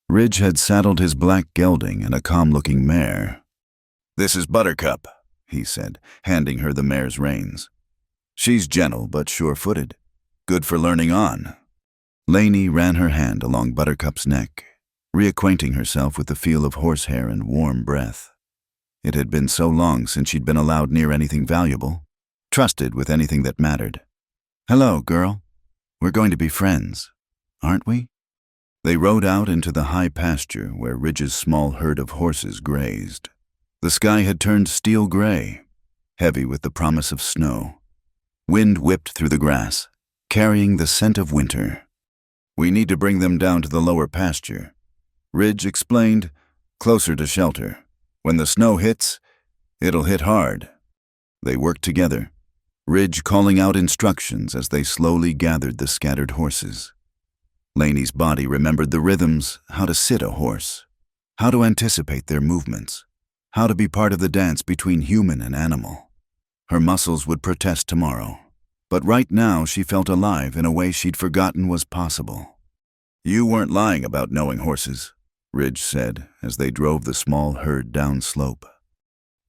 Ridge had saddled his black gelding and a calm-looking mare. "This is Buttercup," he said, handing her the mare's reins. "She's gentle but sure-footed. Good for learning on." Lainey ran her hand along Buttercup's neck, reacquainting herself with the feel of horsehair and warm breath. It had been so long since she'd been allowed near anything valuable, trusted with anything that mattered. "Hello, girl. We're going to be friends, aren't we?" They rode out into the high pasture where Ridge's small herd of horses grazed. The sky had turned steel gray, heavy with the promise of snow. Wind whipped through the grass, carrying the scent of winter. "We need to bring them down to the lower pasture," Ridge explained, "closer to shelter. When the snow hits, it'll hit hard." They worked together, Ridge calling out instructions as they slowly gathered the scattered horses. Lainey's body remembered the rhythms, how to sit a horse, how to anticipate their movements, how to be part of the dance between human and animal. Her muscles would protest tomorrow, but right now she felt alive in a way she'd forgotten was possible. "You weren't lying about knowing horses," Ridge said as they drove the small herd down slope.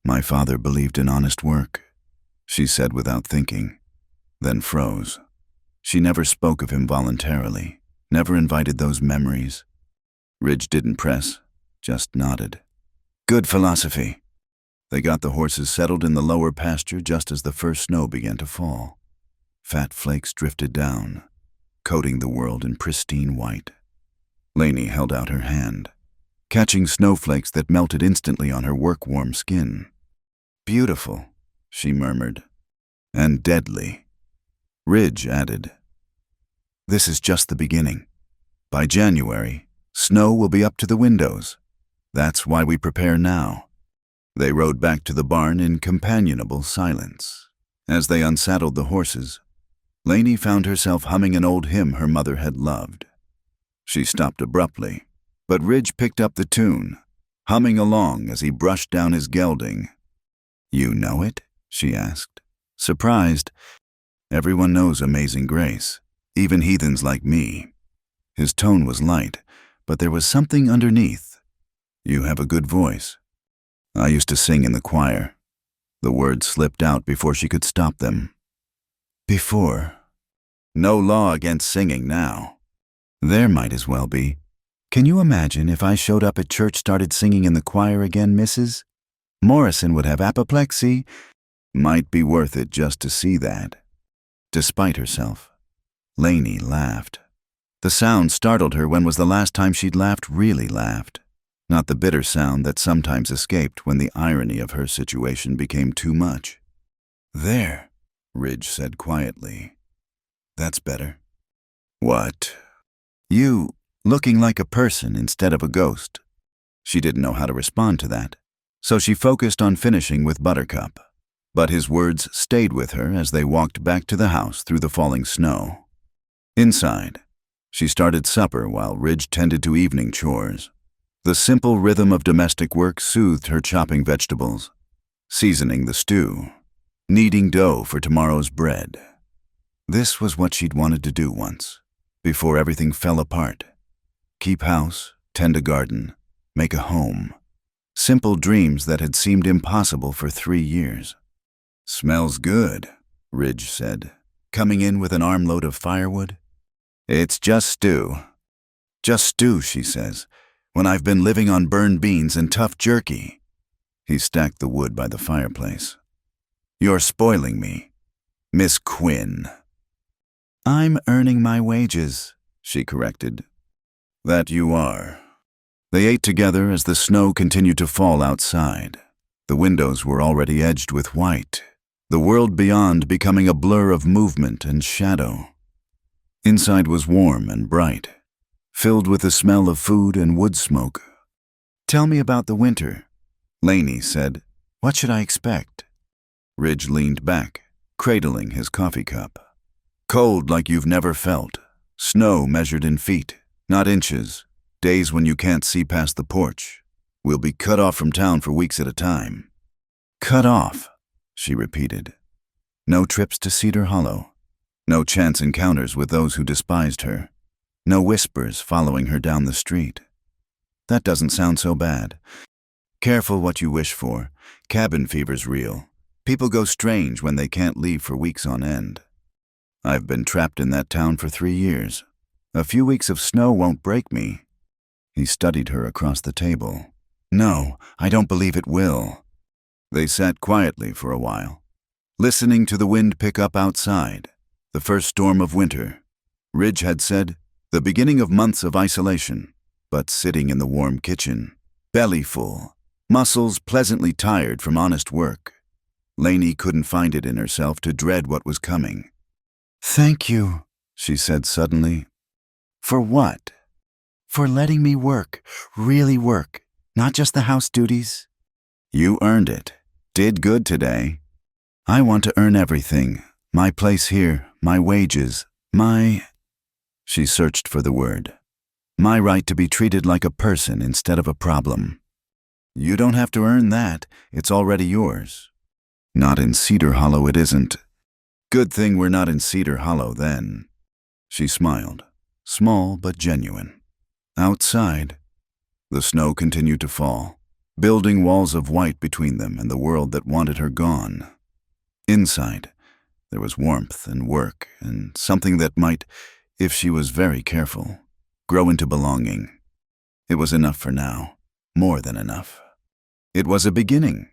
"My father believed in honest work," she said without thinking, then froze. She never spoke of him voluntarily, never invited those memories. Ridge didn't press, just nodded. "Good philosophy." They got the horses settled in the lower pasture just as the first snow began to fall. Fat flakes drifted down, coating the world in pristine white. Lainey held out her hand, catching snowflakes that melted instantly on her work-warm skin. "Beautiful," she murmured. "And deadly," Ridge added. "This is just the beginning. By January, snow will be up to the windows. That's why we prepare now." They rode back to the barn in companionable silence. As they unsaddled the horses, Lainey found herself humming an old hymn her mother had loved. She stopped abruptly, but Ridge picked up the tune, humming along as he brushed down his gelding. "You know it?" she asked, surprised. "Everyone knows Amazing Grace, even heathens like me." His tone was light, but there was something underneath. "You have a good voice." "I used to sing in the choir." The words slipped out before she could stop them. "Before. No law against singing now." "There might as well be. Can you imagine if I showed up at church started singing in the choir again, Mrs.?" Morrison would have apoplexy. Might be worth it just to see that. Despite herself, Lainey laughed. The sound startled her. When was the last time she'd laughed, really laughed? Not the bitter sound that sometimes escaped when the irony of her situation became too much. "There," Ridge said quietly. "That's better." "What?" "You, looking like a person instead of a ghost." She didn't know how to respond to that, so she focused on finishing with Buttercup. But his words stayed with her as they walked back to the house through the falling snow. Inside, she started supper while Ridge tended to evening chores. The simple rhythm of domestic work soothed her, chopping vegetables, seasoning the stew, kneading dough for tomorrow's bread. This was what she'd wanted to do once, before everything fell apart. Keep house, tend a garden, make a home. Simple dreams that had seemed impossible for 3 years. "Smells good," Ridge said, coming in with an armload of firewood. "It's just stew." "Just stew," she says, "when I've been living on burned beans and tough jerky." He stacked the wood by the fireplace. "You're spoiling me, Miss Quinn." "I'm earning my wages," she corrected. "That you are." They ate together as the snow continued to fall outside. The windows were already edged with white, the world beyond becoming a blur of movement and shadow. Inside was warm and bright, filled with the smell of food and wood smoke. "Tell me about the winter," Lainey said. "What should I expect?" Ridge leaned back, cradling his coffee cup. "Cold like you've never felt. Snow measured in feet, not inches. Days when you can't see past the porch. We'll be cut off from town for weeks at a time." "Cut off," she repeated. No trips to Cedar Hollow. No chance encounters with those who despised her. No whispers following her down the street. That doesn't sound so bad. Careful what you wish for. Cabin fever's real. People go strange when they can't leave for weeks on end. I've been trapped in that town for 3 years. A few weeks of snow won't break me. He studied her across the table. "No, I don't believe it will." They sat quietly for a while, listening to the wind pick up outside. The first storm of winter. Ridge had said, the beginning of months of isolation, but sitting in the warm kitchen, belly full, muscles pleasantly tired from honest work, Lainey couldn't find it in herself to dread what was coming. "Thank you," she said suddenly. "For what?" "For letting me work, really work, not just the house duties." "You earned it. Did good today." "I want to earn everything. My place here, my wages, my—" She searched for the word. "My right to be treated like a person instead of a problem." "You don't have to earn that. It's already yours." "Not in Cedar Hollow it isn't." "Good thing we're not in Cedar Hollow then." She smiled, small but genuine. Outside, the snow continued to fall, building walls of white between them and the world that wanted her gone. Inside, there was warmth and work and something that might, if she was very careful, grow into belonging. It was enough for now, more than enough. It was a beginning,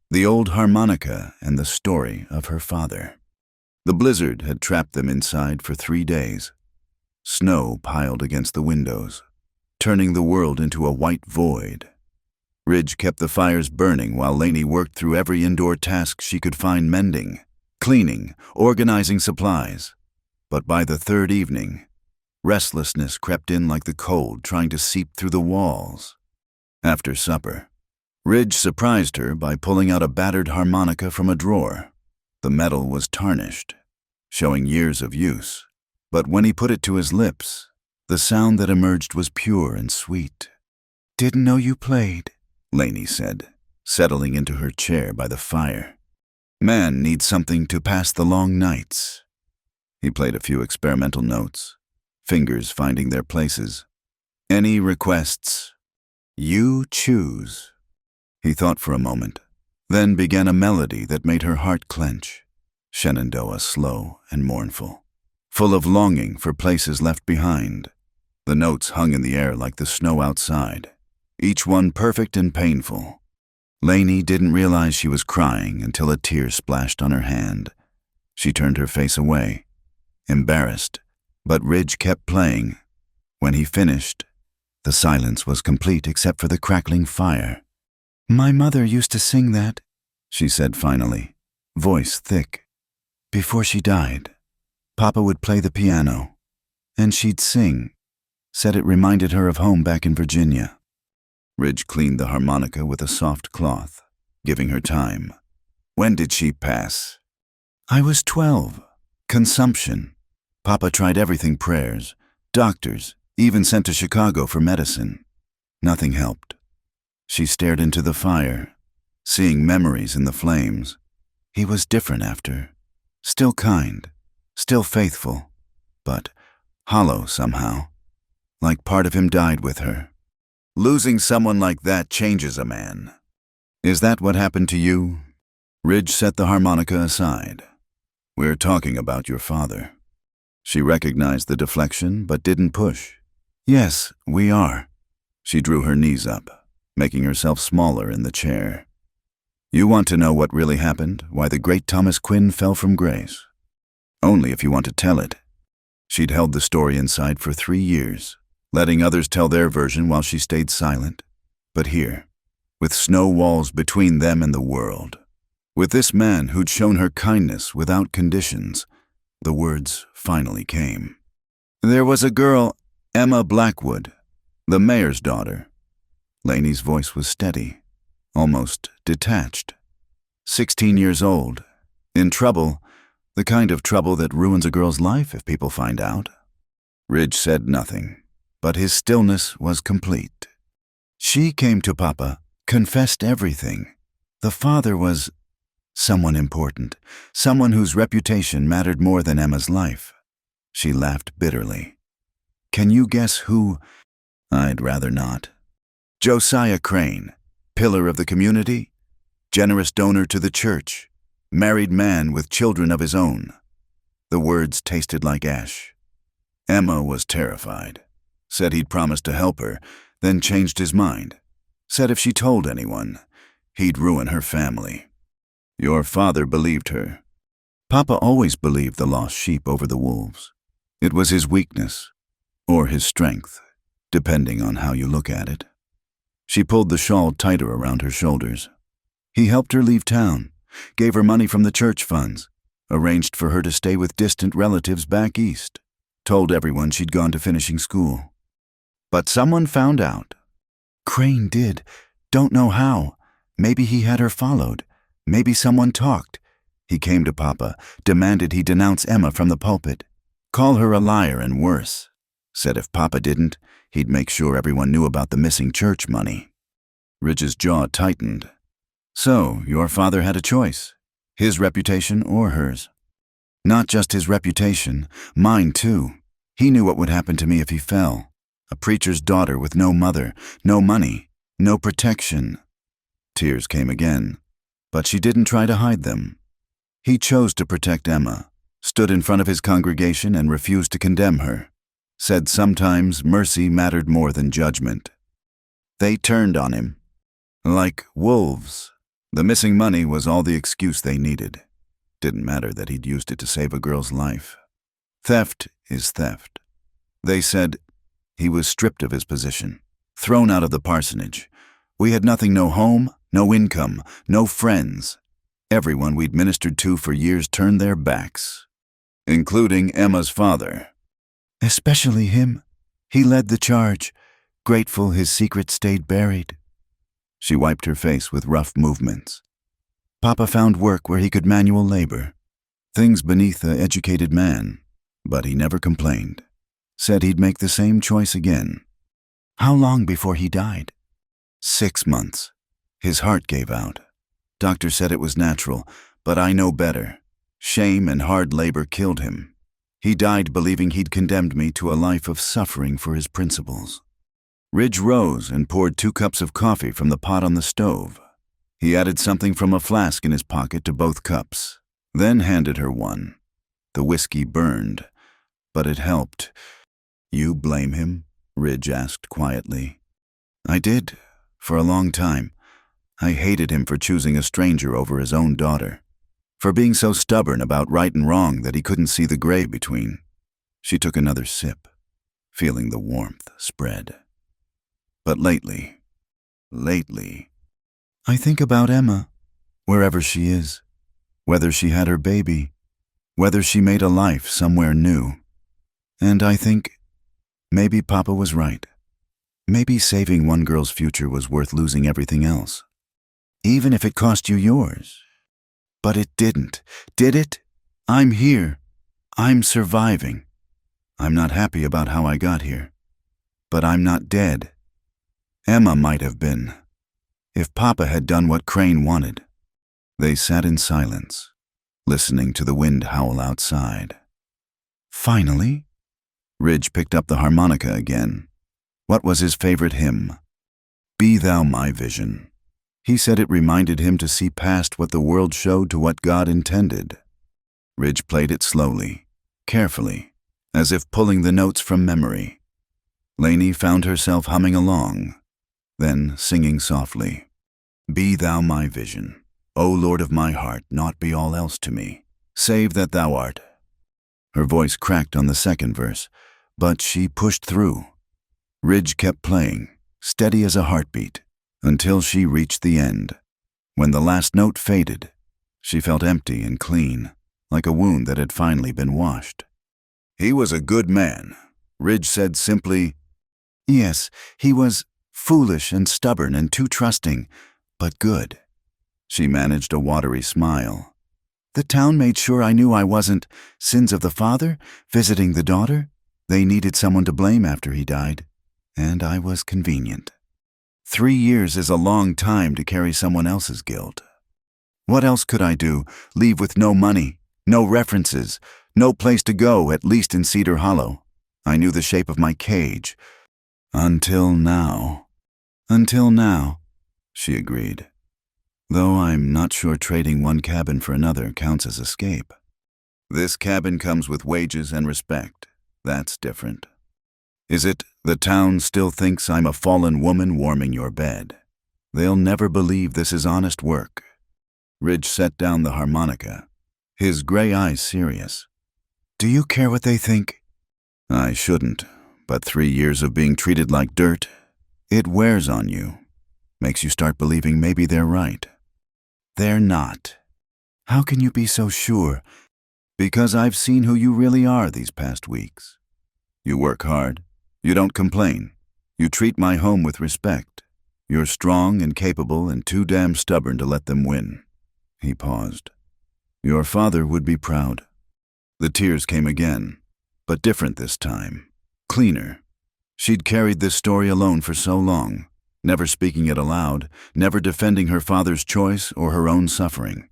the old harmonica and the story of her father. The blizzard had trapped them inside for 3 days. Snow piled against the windows, turning the world into a white void. Ridge kept the fires burning while Lainey worked through every indoor task she could find, mending, cleaning, organizing supplies. But by the 3rd evening, restlessness crept in like the cold trying to seep through the walls. After supper, Ridge surprised her by pulling out a battered harmonica from a drawer. The metal was tarnished, showing years of use, but when he put it to his lips, the sound that emerged was pure and sweet. "Didn't know you played," Lainey said, settling into her chair by the fire. "Man needs something to pass the long nights." He played a few experimental notes, fingers finding their places. "Any requests?" "You choose." He thought for a moment, then began a melody that made her heart clench. Shenandoah slow and mournful, full of longing for places left behind. The notes hung in the air like the snow outside, each one perfect and painful. Lainey didn't realize she was crying until a tear splashed on her hand. She turned her face away, embarrassed, but Ridge kept playing. When he finished, the silence was complete except for the crackling fire. "My mother used to sing that," she said finally, voice thick. "Before she died, Papa would play the piano, and she'd sing. Said it reminded her of home back in Virginia." Ridge cleaned the harmonica with a soft cloth, giving her time. "When did she pass?" "I was 12. Consumption. Papa tried everything, prayers, doctors, even sent to Chicago for medicine. Nothing helped. She stared into the fire, seeing memories in the flames. He was different after. Still kind, still faithful, but hollow somehow. Like part of him died with her." "Losing someone like that changes a man. Is that what happened to you?" Ridge set the harmonica aside. "We're talking about your father." She recognized the deflection, but didn't push. "Yes, we are." She drew her knees up, making herself smaller in the chair. "You want to know what really happened, why the great Thomas Quinn fell from grace?" "Only if you want to tell it." She'd held the story inside for 3 years, letting others tell their version while she stayed silent. But here, with snow walls between them and the world, with this man who'd shown her kindness without conditions, the words finally came. "There was a girl, Emma Blackwood, the mayor's daughter." Lainey's voice was steady, almost detached. 16 years old, in trouble, the kind of trouble that ruins a girl's life if people find out. Ridge said nothing, but his stillness was complete. "She came to Papa, confessed everything. The father was someone important, someone whose reputation mattered more than Emma's life." She laughed bitterly. "Can you guess who?" "I'd rather not." "Josiah Crane, pillar of the community, generous donor to the church, married man with children of his own." The words tasted like ash. Emma was terrified. Said he'd promised to help her, then changed his mind. Said if she told anyone, he'd ruin her family. "Your father believed her." Papa always believed the lost sheep over the wolves. It was his weakness, or his strength, depending on how you look at it. She pulled the shawl tighter around her shoulders. He helped her leave town, gave her money from the church funds, arranged for her to stay with distant relatives back east, told everyone she'd gone to finishing school. But someone found out. "Crane did. Don't know how. Maybe he had her followed. Maybe someone talked. He came to Papa, demanded he denounce Emma from the pulpit, call her a liar and worse. Said if Papa didn't, he'd make sure everyone knew about the missing church money." Ridge's jaw tightened. "So, your father had a choice, his reputation or hers?" "Not just his reputation, mine too. He knew what would happen to me if he fell. A preacher's daughter with no mother, no money, no protection." Tears came again, but she didn't try to hide them. He chose to protect Emma, stood in front of his congregation and refused to condemn her. Said sometimes mercy mattered more than judgment. They turned on him. Like wolves. The missing money was all the excuse they needed. Didn't matter that he'd used it to save a girl's life. Theft is theft. They said he was stripped of his position, thrown out of the parsonage. We had nothing, no home, no income, no friends. Everyone we'd ministered to for years turned their backs, including Emma's father. "Especially him. He led the charge, grateful his secret stayed buried." She wiped her face with rough movements. "Papa found work where he could manual labor, things beneath the educated man, but he never complained. Said he'd make the same choice again." "How long before he died?" 6 months. His heart gave out. Doctor said it was natural, but I know better. Shame and hard labor killed him. He died believing he'd condemned me to a life of suffering for his principles." Ridge rose and poured 2 cups of coffee from the pot on the stove. He added something from a flask in his pocket to both cups, then handed her one. The whiskey burned, but it helped. "You blame him?" Ridge asked quietly. "I did, for a long time. I hated him for choosing a stranger over his own daughter, for being so stubborn about right and wrong that he couldn't see the gray between. She took another sip, feeling the warmth spread. But lately, I think about Emma, wherever she is, whether she had her baby, whether she made a life somewhere new. And I think maybe Papa was right. Maybe saving one girl's future was worth losing everything else, even if it cost you yours. But it didn't, did it? I'm here. I'm surviving. I'm not happy about how I got here, but I'm not dead. Emma might have been, if Papa had done what Crane wanted. They sat in silence, listening to the wind howl outside. Finally, Ridge picked up the harmonica again. What was his favorite hymn? Be Thou My Vision. He said it reminded him to see past what the world showed to what God intended. Ridge played it slowly, carefully, as if pulling the notes from memory. Lainey found herself humming along, then singing softly. Be Thou my vision, O Lord of my heart, naught be all else to me, save that Thou art. Her voice cracked on the second verse, but she pushed through. Ridge kept playing, steady as a heartbeat, until she reached the end. When the last note faded, she felt empty and clean, like a wound that had finally been washed. He was a good man, Ridge said simply. Yes, he was foolish and stubborn and too trusting, but good. She managed a watery smile. The town made sure I knew I wasn't sins of the father, visiting the daughter. They needed someone to blame after he died, and I was convenient. 3 years is a long time to carry someone else's guilt. What else could I do? Leave with no money, no references, no place to go, at least in Cedar Hollow. I knew the shape of my cage. Until now, she agreed. Though I'm not sure trading one cabin for another counts as escape. This cabin comes with wages and respect. That's different. Is it the town still thinks I'm a fallen woman warming your bed? They'll never believe this is honest work. Ridge set down the harmonica, his gray eyes serious. Do you care what they think? I shouldn't, but 3 years of being treated like dirt, it wears on you. Makes you start believing maybe they're right. They're not. How can you be so sure? Because I've seen who you really are these past weeks. You work hard. You don't complain. You treat my home with respect. You're strong and capable and too damn stubborn to let them win. He paused. Your father would be proud. The tears came again, but different this time. Cleaner. She'd carried this story alone for so long, never speaking it aloud, never defending her father's choice or her own suffering.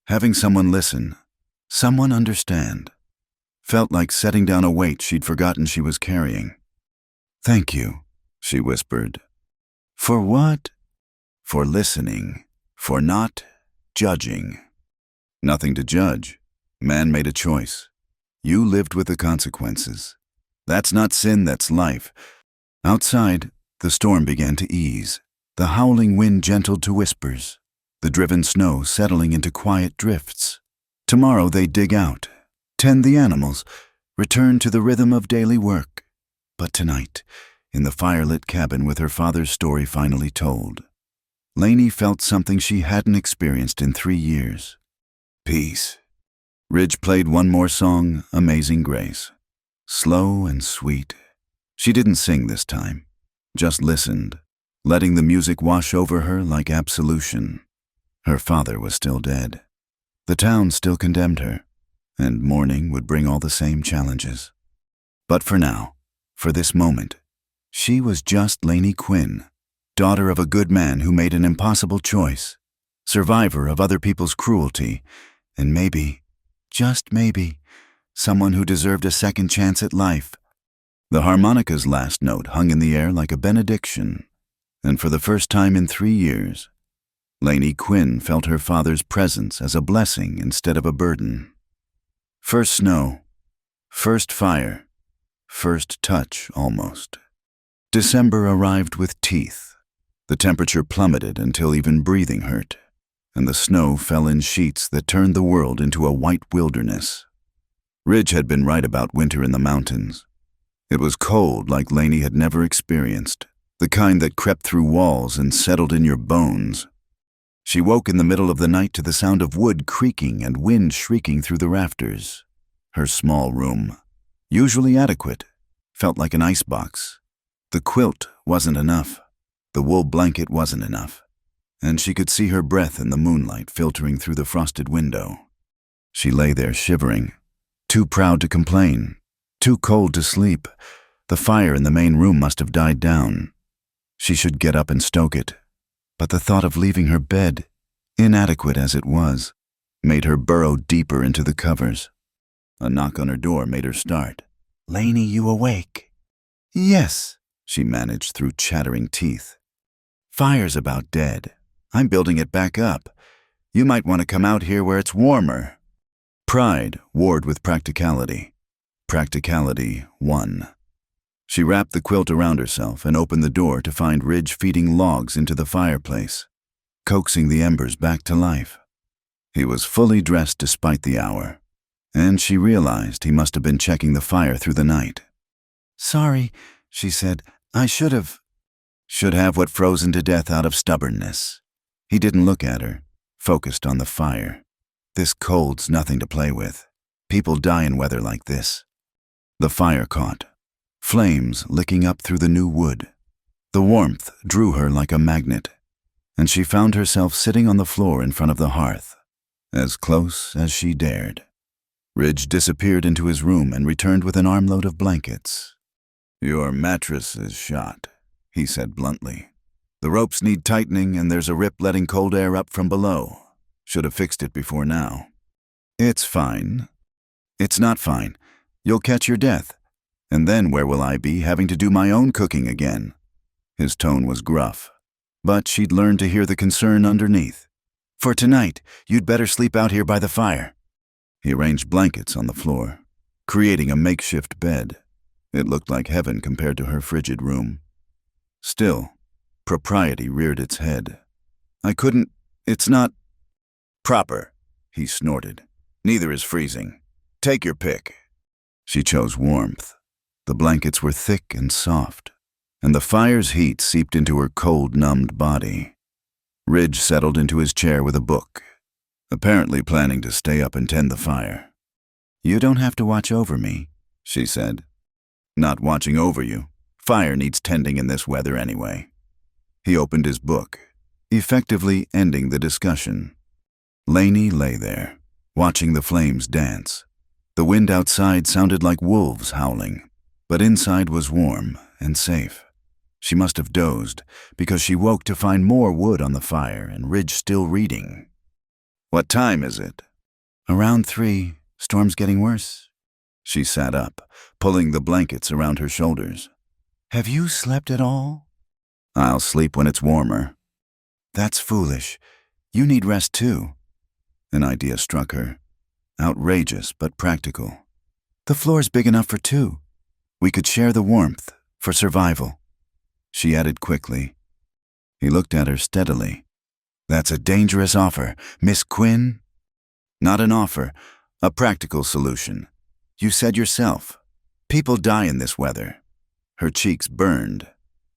Having someone listen, someone understand, felt like setting down a weight she'd forgotten she was carrying. Thank you, she whispered. For what? For listening, for not judging. Nothing to judge. Man made a choice. You lived with the consequences. That's not sin, that's life. Outside, the storm began to ease. The howling wind gentled to whispers, the driven snow settling into quiet drifts. Tomorrow they'd dig out, tend the animals, return to the rhythm of daily work. But tonight, in the firelit cabin with her father's story finally told, Lainey felt something she hadn't experienced in 3 years. Peace. Ridge played one more song, Amazing Grace. Slow and sweet. She didn't sing this time, just listened, letting the music wash over her like absolution. Her father was still dead. The town still condemned her, and mourning would bring all the same challenges. But for now, for this moment, she was just Lainey Quinn, daughter of a good man who made an impossible choice, survivor of other people's cruelty, and maybe, just maybe, someone who deserved a second chance at life. The harmonica's last note hung in the air like a benediction, and for the first time in 3 years, Lainey Quinn felt her father's presence as a blessing instead of a burden. First snow, first fire, first touch almost. December arrived with teeth, The temperature plummeted until even breathing hurt, and the snow fell in sheets that turned the world into a white wilderness. Ridge had been right about winter in the mountains. It was cold like Lainey had never experienced, the kind that crept through walls and settled in your bones. She woke in the middle of the night to the sound of wood creaking and wind shrieking through the rafters. Her small room, usually adequate, felt like an icebox. The quilt wasn't enough. The wool blanket wasn't enough. And she could see her breath in the moonlight filtering through the frosted window. She lay there shivering, too proud to complain, too cold to sleep. The fire in the main room must have died down. She should get up and stoke it. But the thought of leaving her bed, inadequate as it was, made her burrow deeper into the covers. A knock on her door made her start. "Lainey, you awake?" "Yes," she managed through chattering teeth. "Fire's about dead. I'm building it back up. You might want to come out here where it's warmer." Pride warred with practicality. Practicality won. She wrapped the quilt around herself and opened the door to find Ridge feeding logs into the fireplace, coaxing the embers back to life. He was fully dressed despite the hour, and she realized he must have been checking the fire through the night. "Sorry," she said. "I should have." Should have what frozen to death out of stubbornness. He didn't look at her, focused on the fire. This cold's nothing to play with. People die in weather like this. The fire caught, flames licking up through the new wood. The warmth drew her like a magnet, and she found herself sitting on the floor in front of the hearth, as close as she dared. Ridge disappeared into his room and returned with an armload of blankets. "Your mattress is shot," he said bluntly. "The ropes need tightening and there's a rip letting cold air up from below. Should have fixed it before now." "It's fine." "It's not fine. You'll catch your death. And then where will I be, having to do my own cooking again?" His tone was gruff, but she'd learned to hear the concern underneath. "For tonight, you'd better sleep out here by the fire." He arranged blankets on the floor, creating a makeshift bed. It looked like heaven compared to her frigid room. Still, propriety reared its head. "It's not proper," he snorted. "Neither is freezing. Take your pick." She chose warmth. The blankets were thick and soft, and the fire's heat seeped into her cold, numbed body. Ridge settled into his chair with a book, apparently planning to stay up and tend the fire. "You don't have to watch over me," she said. "Not watching over you. Fire needs tending in this weather anyway." He opened his book, effectively ending the discussion. Lainey lay there, watching the flames dance. The wind outside sounded like wolves howling, but inside was warm and safe. She must have dozed, because she woke to find more wood on the fire and Ridge still reading. "What time is it?" "Around 3. Storm's getting worse." She sat up, pulling the blankets around her shoulders. "Have you slept at all?" "I'll sleep when it's warmer." "That's foolish. You need rest too." An idea struck her. Outrageous but practical. "The floor's big enough for 2. We could share the warmth, for survival." She added quickly. He looked at her steadily. "That's a dangerous offer, Miss Quinn." "Not an offer, a practical solution. You said yourself, people die in this weather." Her cheeks burned,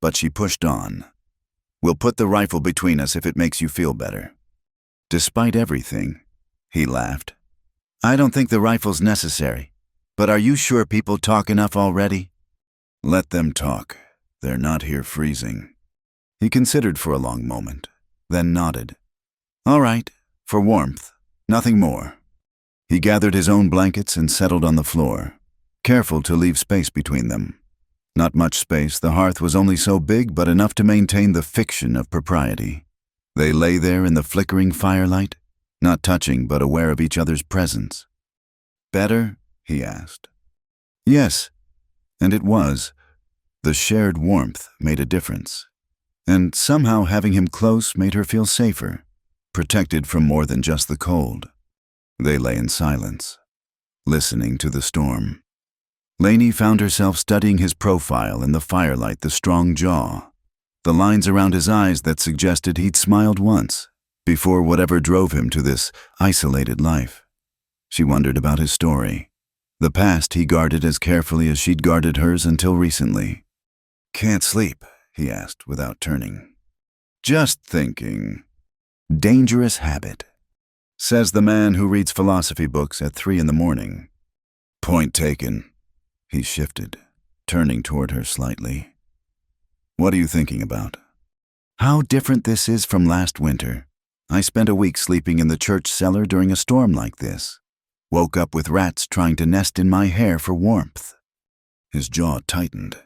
but she pushed on. "We'll put the rifle between us if it makes you feel better." "Despite everything," he laughed. "I don't think the rifle's necessary, but are you sure people talk enough already?" "Let them talk. They're not here freezing." He considered for a long moment, then nodded. "All right, for warmth, nothing more." He gathered his own blankets and settled on the floor, careful to leave space between them. Not much space, the hearth was only so big but enough to maintain the fiction of propriety. They lay there in the flickering firelight, not touching but aware of each other's presence. "Better?" he asked. Yes, and it was. The shared warmth made a difference. And somehow having him close made her feel safer, protected from more than just the cold. They lay in silence, listening to the storm. Lainey found herself studying his profile in the firelight, the strong jaw, the lines around his eyes that suggested he'd smiled once, before whatever drove him to this isolated life. She wondered about his story. The past he guarded as carefully as she'd guarded hers until recently. "Can't sleep?" he asked without turning. "Just thinking." "Dangerous habit," says the man who reads philosophy books at 3 in the morning. "Point taken." He shifted, turning toward her slightly. "What are you thinking about?" "How different this is from last winter. I spent a week sleeping in the church cellar during a storm like this. Woke up with rats trying to nest in my hair for warmth." His jaw tightened.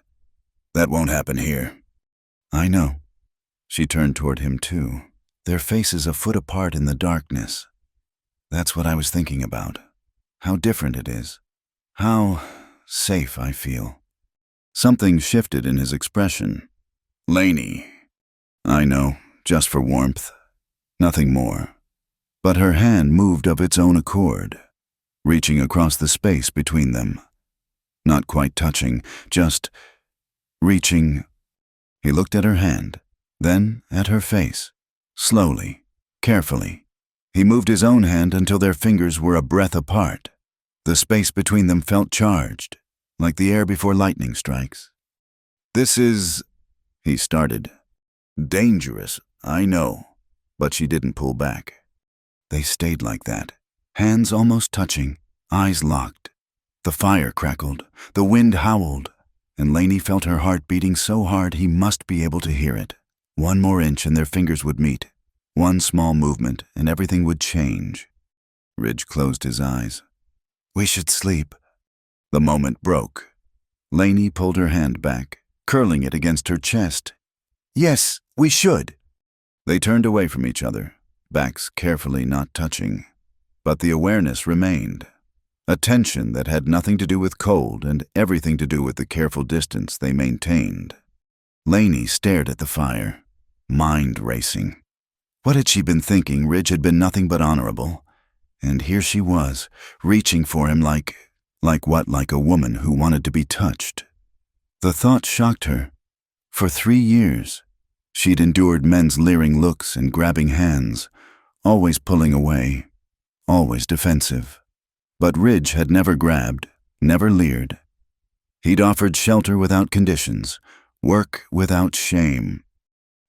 "That won't happen here." "I know." She turned toward him too, their faces a foot apart in the darkness. "That's what I was thinking about. How different it is. How safe I feel." Something shifted in his expression. "Lainey." "I know, just for warmth. Nothing more." But her hand moved of its own accord, reaching across the space between them. Not quite touching, just reaching. He looked at her hand, then at her face, slowly, carefully. He moved his own hand until their fingers were a breath apart. The space between them felt charged, like the air before lightning strikes. "This is," he started. "Dangerous, I know." But she didn't pull back. They stayed like that, hands almost touching, eyes locked. The fire crackled, the wind howled, and Lainey felt her heart beating so hard he must be able to hear it. One more inch and their fingers would meet. One small movement and everything would change. Ridge closed his eyes. "We should sleep." The moment broke. Lainey pulled her hand back, curling it against her chest. "Yes, we should." They turned away from each other, backs carefully not touching. But the awareness remained. A tension that had nothing to do with cold and everything to do with the careful distance they maintained. Lainey stared at the fire, mind racing. What had she been thinking? Ridge had been nothing but honorable. And here she was, reaching for him like what? Like a woman who wanted to be touched. The thought shocked her. For 3 years, she'd endured men's leering looks and grabbing hands, always pulling away, always defensive. But Ridge had never grabbed, never leered. He'd offered shelter without conditions, work without shame.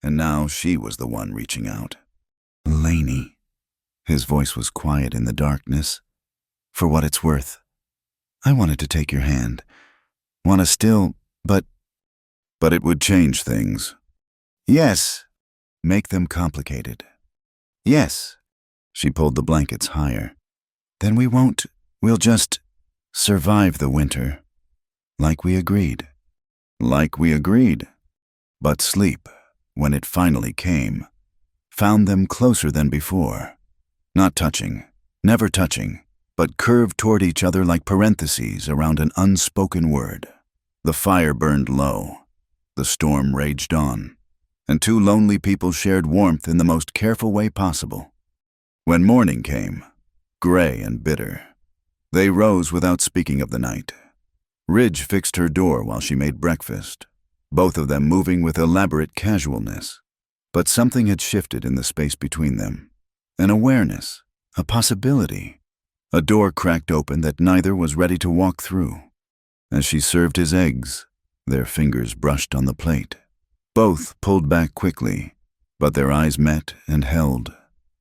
And now she was the one reaching out. "Lainey." His voice was quiet in the darkness. "For what it's worth, I wanted to take your hand. Want to still, but it would change things." "Yes." "Make them complicated." "Yes." She pulled the blankets higher. "Then we won't. We'll just survive the winter. Like we agreed." Like we agreed. But sleep, when it finally came, found them closer than before. Not touching, never touching, but curved toward each other like parentheses around an unspoken word. The fire burned low. The storm raged on. And 2 lonely people shared warmth in the most careful way possible. When morning came, gray and bitter, they rose without speaking of the night. Ridge fixed her door while she made breakfast, both of them moving with elaborate casualness. But something had shifted in the space between them. An awareness, a possibility. A door cracked open that neither was ready to walk through. As she served his eggs, their fingers brushed on the plate. Both pulled back quickly, but their eyes met and held.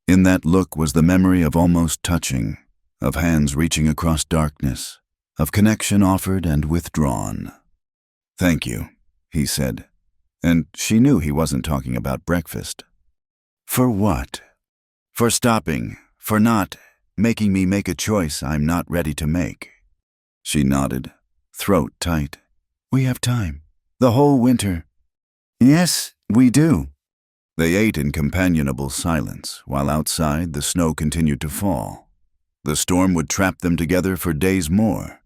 In that look was the memory of almost touching, of hands reaching across darkness, of connection offered and withdrawn. "Thank you," he said, and she knew he wasn't talking about breakfast. "For what?" "For stopping, for not making me make a choice I'm not ready to make." She nodded, throat tight. "We have time. The whole winter." "Yes, we do." They ate in companionable silence, while outside the snow continued to fall. The storm would trap them together for days more.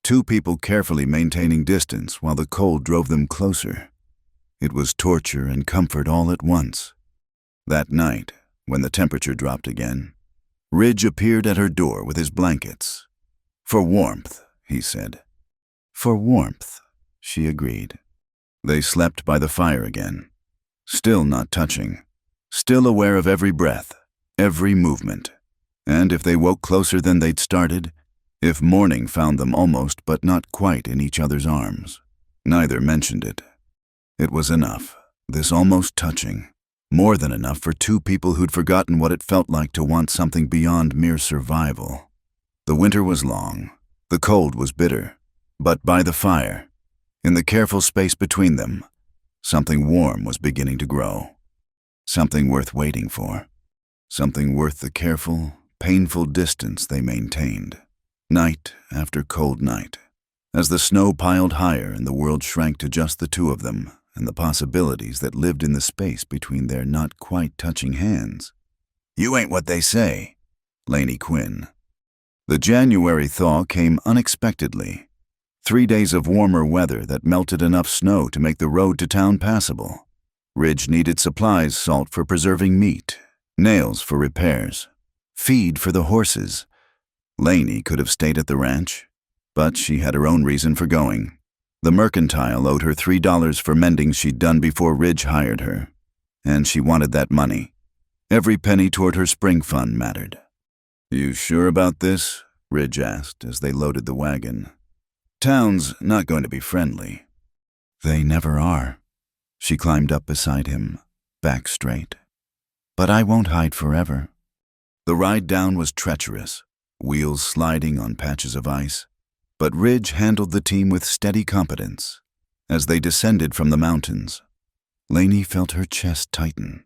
2 people carefully maintaining distance while the cold drove them closer. It was torture and comfort all at once. That night, when the temperature dropped again, Ridge appeared at her door with his blankets. "For warmth," he said. "For warmth," she agreed. They slept by the fire again, Still not touching. Still aware of every breath, every movement. And if they woke closer than they'd started, if morning found them almost but not quite in each other's arms, neither mentioned it. It was enough, this almost touching. More than enough for two people who'd forgotten what it felt like to want something beyond mere survival. The winter was long. The cold was bitter. But by the fire, in the careful space between them, something warm was beginning to grow. Something worth waiting for. Something worth the careful, painful distance they maintained. Night after cold night. As the snow piled higher and the world shrank to just the two of them, and the possibilities that lived in the space between their not quite touching hands. "You ain't what they say," Lainey Quinn. The January thaw came unexpectedly. 3 days of warmer weather that melted enough snow to make the road to town passable. Ridge needed supplies: salt for preserving meat, nails for repairs, feed for the horses. Lainey could have stayed at the ranch, but she had her own reason for going. The mercantile owed her $3 for mending she'd done before Ridge hired her, and she wanted that money. Every penny toward her spring fund mattered. "You sure about this?" Ridge asked as they loaded the wagon. "Town's not going to be friendly." "They never are." She climbed up beside him, back straight. "But I won't hide forever." The ride down was treacherous, wheels sliding on patches of ice. But Ridge handled the team with steady competence. As they descended from the mountains, Lainey felt her chest tighten.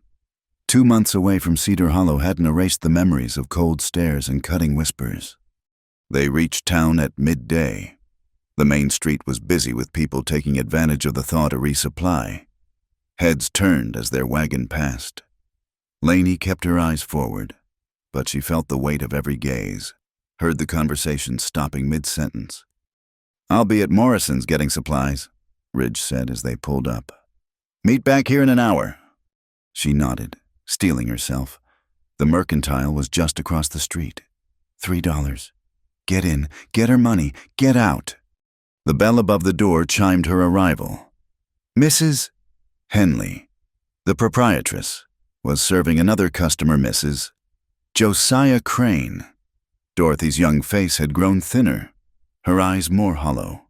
2 months away from Cedar Hollow hadn't erased the memories of cold stares and cutting whispers. They reached town at midday. The main street was busy with people taking advantage of the thaw to resupply. Heads turned as their wagon passed. Lainey kept her eyes forward, but she felt the weight of every gaze. Heard the conversation stopping mid-sentence. "I'll be at Morrison's getting supplies," Ridge said as they pulled up. "Meet back here in an hour." She nodded, steeling herself. The mercantile was just across the street. $3. Get in, get her money, get out. The bell above the door chimed her arrival. Mrs. Henley, the proprietress, was serving another customer, Mrs. Josiah Crane. Dorothy's young face had grown thinner, her eyes more hollow.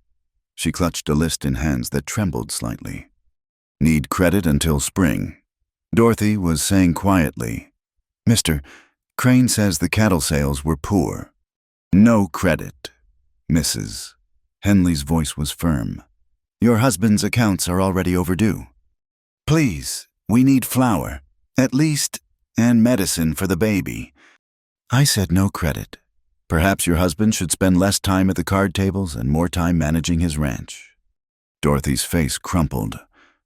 She clutched a list in hands that trembled slightly. "Need credit until spring." Dorothy was saying quietly, "Mr. Crane says the cattle sales were poor." "No credit, Mrs." Henley's voice was firm. "Your husband's accounts are already overdue. Please, we need flour, at least, and medicine for the baby." "I said no credit. Perhaps your husband should spend less time at the card tables and more time managing his ranch." Dorothy's face crumpled.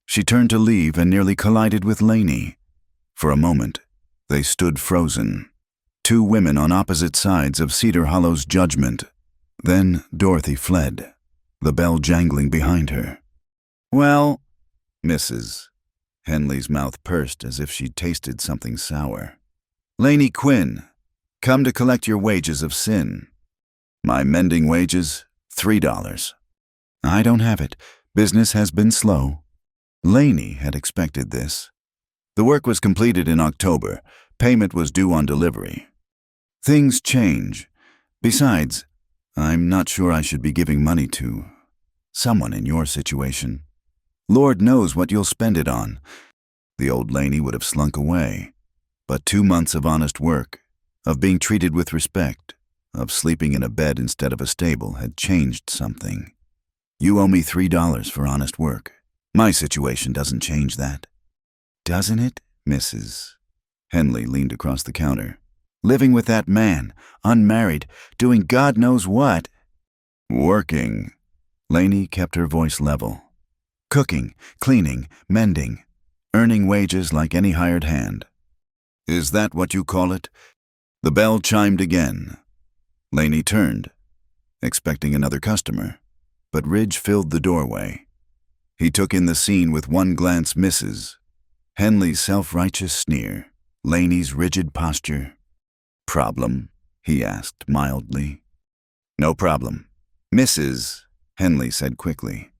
She turned to leave and nearly collided with Lainey. For a moment, they stood frozen. Two women on opposite sides of Cedar Hollow's judgment. Then Dorothy fled, the bell jangling behind her. "Well, Mrs." Henley's mouth pursed as if she'd tasted something sour. "Lainey Quinn, come to collect your wages of sin." "My mending wages, $3. "I don't have it. Business has been slow." Lainey had expected this. The work was completed in October. Payment was due on delivery. "Things change. Besides, I'm not sure I should be giving money to someone in your situation. Lord knows what you'll spend it on." The old Lainey would have slunk away. But 2 months of honest work, of being treated with respect, of sleeping in a bed instead of a stable, had changed something. "You owe me $3 for honest work. My situation doesn't change that." "Doesn't it, Mrs.?" Henley leaned across the counter. "Living with that man, unmarried, doing God knows what." "Working." Lainey kept her voice level. "Cooking, cleaning, mending, earning wages like any hired hand." "Is that what you call it?" The bell chimed again. Lainey turned, expecting another customer, but Ridge filled the doorway. He took in the scene with one glance, Mrs. Henley's self-righteous sneer, Lainey's rigid posture. "Problem?" he asked mildly. "No problem. Mrs." Henley said quickly.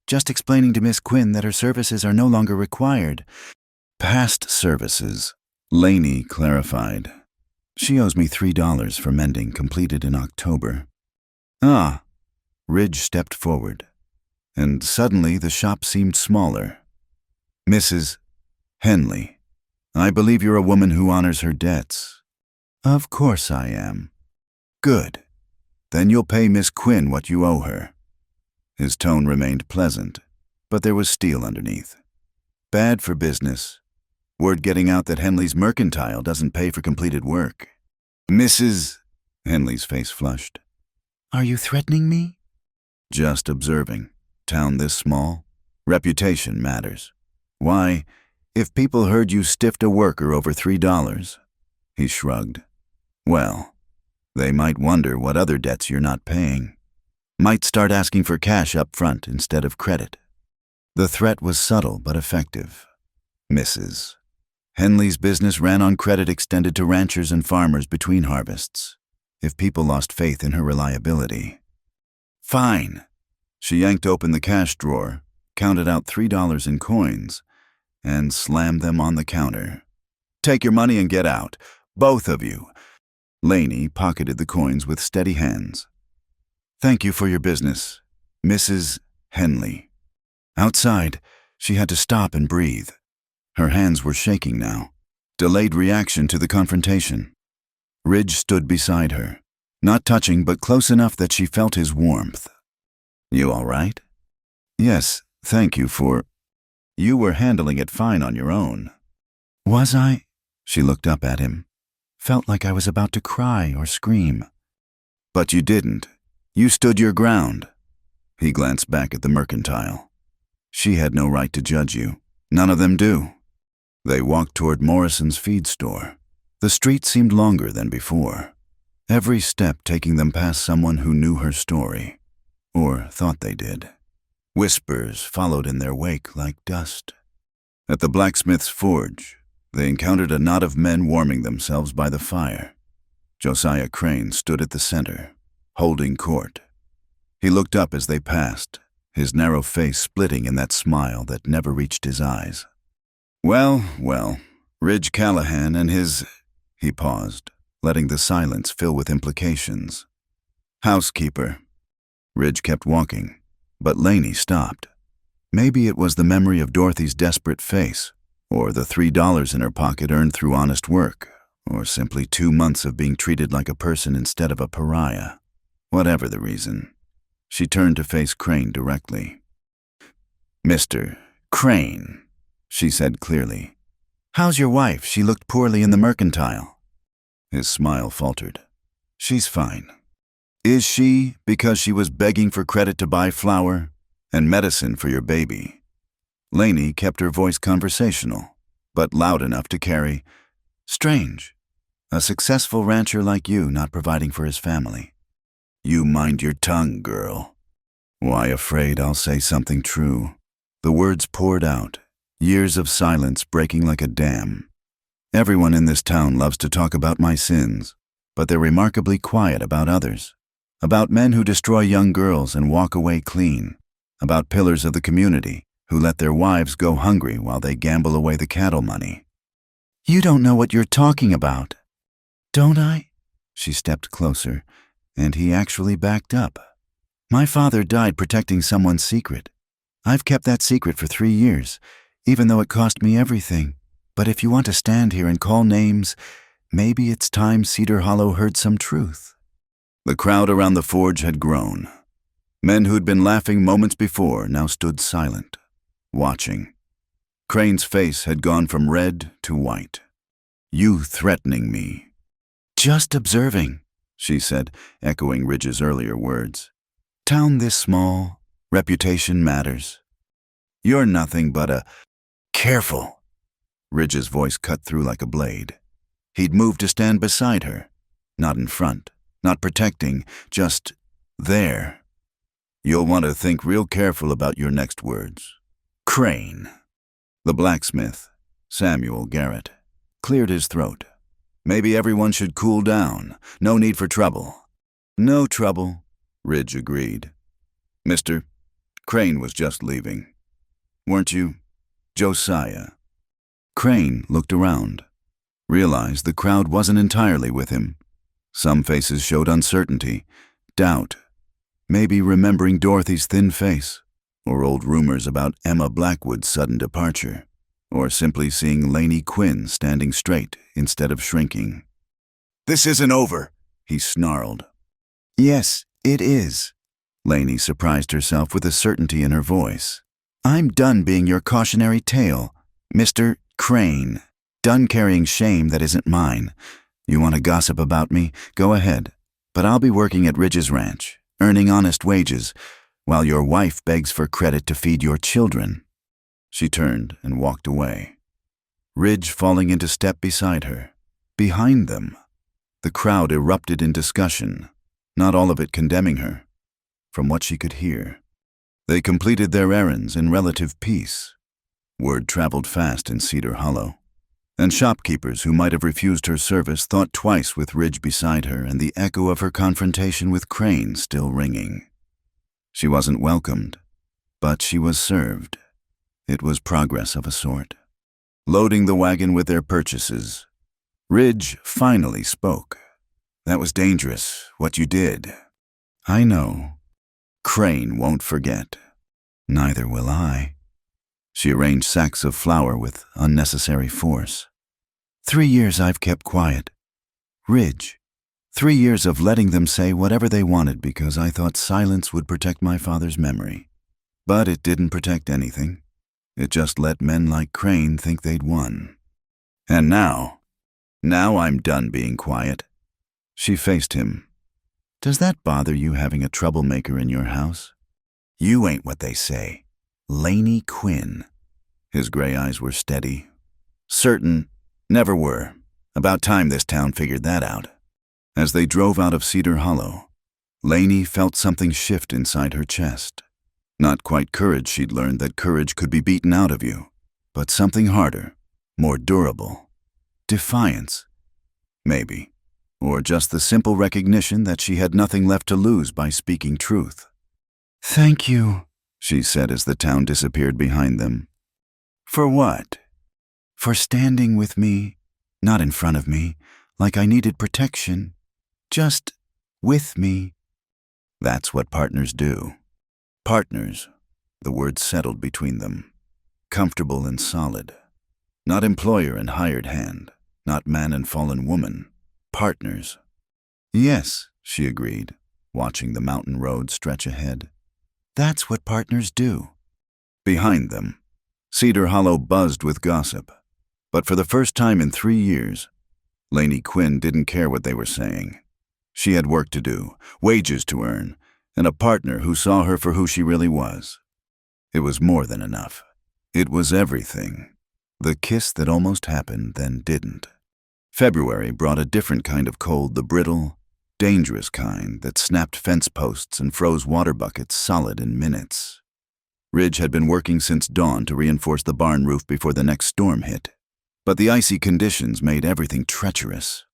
"Just explaining to Miss Quinn that her services are no longer required." Past services, Laney clarified. She owes me $3 for mending completed in October. Ah, Ridge stepped forward, and suddenly the shop seemed smaller. Mrs. Henley, I believe you're a woman who honors her debts. Of course I am. Good. Then you'll pay Miss Quinn what you owe her. His tone remained pleasant, but there was steel underneath. Bad for business. Word getting out that Henley's mercantile doesn't pay for completed work. Mrs. Henley's face flushed. Are you threatening me? Just observing. Town this small? Reputation matters. Why, if people heard you stiffed a worker over $3, he shrugged. Well, they might wonder what other debts you're not paying. Might start asking for cash up front instead of credit. The threat was subtle but effective. Mrs. Henley's business ran on credit extended to ranchers and farmers between harvests, if people lost faith in her reliability. Fine. She yanked open the cash drawer, counted out $3 in coins, and slammed them on the counter. Take your money and get out, both of you. Laney pocketed the coins with steady hands. Thank you for your business, Mrs. Henley. Outside, she had to stop and breathe. Her hands were shaking now, delayed reaction to the confrontation. Ridge stood beside her, not touching but close enough that she felt his warmth. You all right? Yes, thank you for... You were handling it fine on your own. Was I? She looked up at him. Felt like I was about to cry or scream. But you didn't. You stood your ground. He glanced back at the mercantile. She had no right to judge you. None of them do. They walked toward Morrison's feed store. The street seemed longer than before, every step taking them past someone who knew her story, or thought they did. Whispers followed in their wake like dust. At the blacksmith's forge, they encountered a knot of men warming themselves by the fire. Josiah Crane stood at the center, holding court. He looked up as they passed, his narrow face splitting in that smile that never reached his eyes. Well, Ridge Callahan and his... He paused, letting the silence fill with implications. Housekeeper. Ridge kept walking, but Laney stopped. Maybe it was the memory of Dorothy's desperate face, or the $3 in her pocket earned through honest work, or simply 2 months of being treated like a person instead of a pariah. Whatever the reason, she turned to face Crane directly. Mr. Crane, she said clearly. How's your wife? She looked poorly in the mercantile. His smile faltered. She's fine. Is she, because she was begging for credit to buy flour and medicine for your baby? Laney kept her voice conversational, but loud enough to carry. Strange. A successful rancher like you not providing for his family. You mind your tongue, girl. Why, afraid I'll say something true. The words poured out, years of silence breaking like a dam. Everyone in this town loves to talk about my sins, but they're remarkably quiet about others. About men who destroy young girls and walk away clean. About pillars of the community who let their wives go hungry while they gamble away the cattle money. You don't know what you're talking about. Don't I? She stepped closer, and he actually backed up. My father died protecting someone's secret. I've kept that secret for 3 years, even though it cost me everything. But if you want to stand here and call names, maybe it's time Cedar Hollow heard some truth. The crowd around the forge had grown. Men who'd been laughing moments before now stood silent, watching. Crane's face had gone from red to white. You threatening me. Just observing, she said, echoing Ridge's earlier words. Town this small, reputation matters. You're nothing but a... Careful. Ridge's voice cut through like a blade. He'd moved to stand beside her, not in front, not protecting, just there. You'll want to think real careful about your next words. Crane. The blacksmith, Samuel Garrett, cleared his throat. Maybe everyone should cool down. No need for trouble. No trouble, Ridge agreed. Mr. Crane was just leaving. Weren't you? Josiah. Crane looked around, realized the crowd wasn't entirely with him. Some faces showed uncertainty, doubt, maybe remembering Dorothy's thin face, or old rumors about Emma Blackwood's sudden departure, or simply seeing Lainey Quinn standing straight instead of shrinking. "This isn't over," he snarled. "Yes, it is." Lainey surprised herself with a certainty in her voice. "I'm done being your cautionary tale, Mr. Crane. Done carrying shame that isn't mine. You want to gossip about me? Go ahead. But I'll be working at Ridge's ranch, earning honest wages, while your wife begs for credit to feed your children." She turned and walked away, Ridge falling into step beside her. Behind them, the crowd erupted in discussion, not all of it condemning her, from what she could hear. They completed their errands in relative peace. Word traveled fast in Cedar Hollow, and shopkeepers who might have refused her service thought twice with Ridge beside her and the echo of her confrontation with Crane still ringing. She wasn't welcomed, but she was served. It was progress of a sort. Loading the wagon with their purchases, Ridge finally spoke. "That was dangerous, what you did." "I know. Crane won't forget." "Neither will I." She arranged sacks of flour with unnecessary force. 3 years I've kept quiet. Ridge, 3 years of letting them say whatever they wanted because I thought silence would protect my father's memory. But it didn't protect anything. It just let men like Crane think they'd won. And now I'm done being quiet. She faced him. "Does that bother you having a troublemaker in your house?" "You ain't what they say. Lainey Quinn." His gray eyes were steady. "Certain, never were. About time this town figured that out." As they drove out of Cedar Hollow, Lainey felt something shift inside her chest. Not quite courage, she'd learned that courage could be beaten out of you, but something harder, more durable. Defiance, maybe, or just the simple recognition that she had nothing left to lose by speaking truth. "Thank you," she said as the town disappeared behind them. "For what?" "For standing with me, not in front of me, like I needed protection. Just with me." That's what partners do. Partners, the word settled between them. Comfortable and solid. Not employer and hired hand, not man and fallen woman. Partners. "Yes," she agreed, watching the mountain road stretch ahead. "That's what partners do." Behind them, Cedar Hollow buzzed with gossip. But for the first time in 3 years, Lainey Quinn didn't care what they were saying. She had work to do, wages to earn, and a partner who saw her for who she really was. It was more than enough. It was everything. The kiss that almost happened, then didn't. February brought a different kind of cold, the brittle, dangerous kind that snapped fence posts and froze water buckets solid in minutes. Ridge had been working since dawn to reinforce the barn roof before the next storm hit, but the icy conditions made everything treacherous.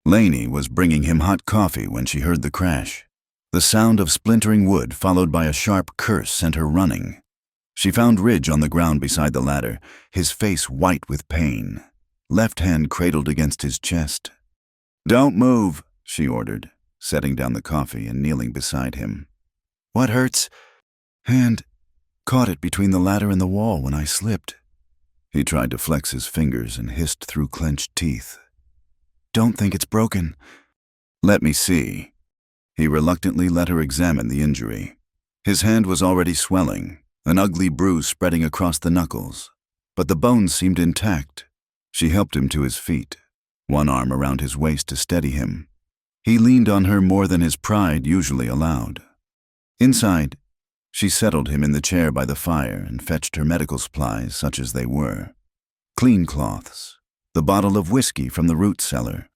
Lainey was bringing him hot coffee when she heard the crash. The sound of splintering wood followed by a sharp curse sent her running. She found Ridge on the ground beside the ladder, his face white with pain, left hand cradled against his chest. "Don't move," she ordered, setting down the coffee and kneeling beside him. "What hurts?" "Hand. Caught it between the ladder and the wall when I slipped." He tried to flex his fingers and hissed through clenched teeth. "Don't think it's broken." "Let me see." He reluctantly let her examine the injury. His hand was already swelling, an ugly bruise spreading across the knuckles, but the bones seemed intact. She helped him to his feet, one arm around his waist to steady him. He leaned on her more than his pride usually allowed. Inside, she settled him in the chair by the fire and fetched her medical supplies such as they were. Clean cloths, the bottle of whiskey from the root cellar,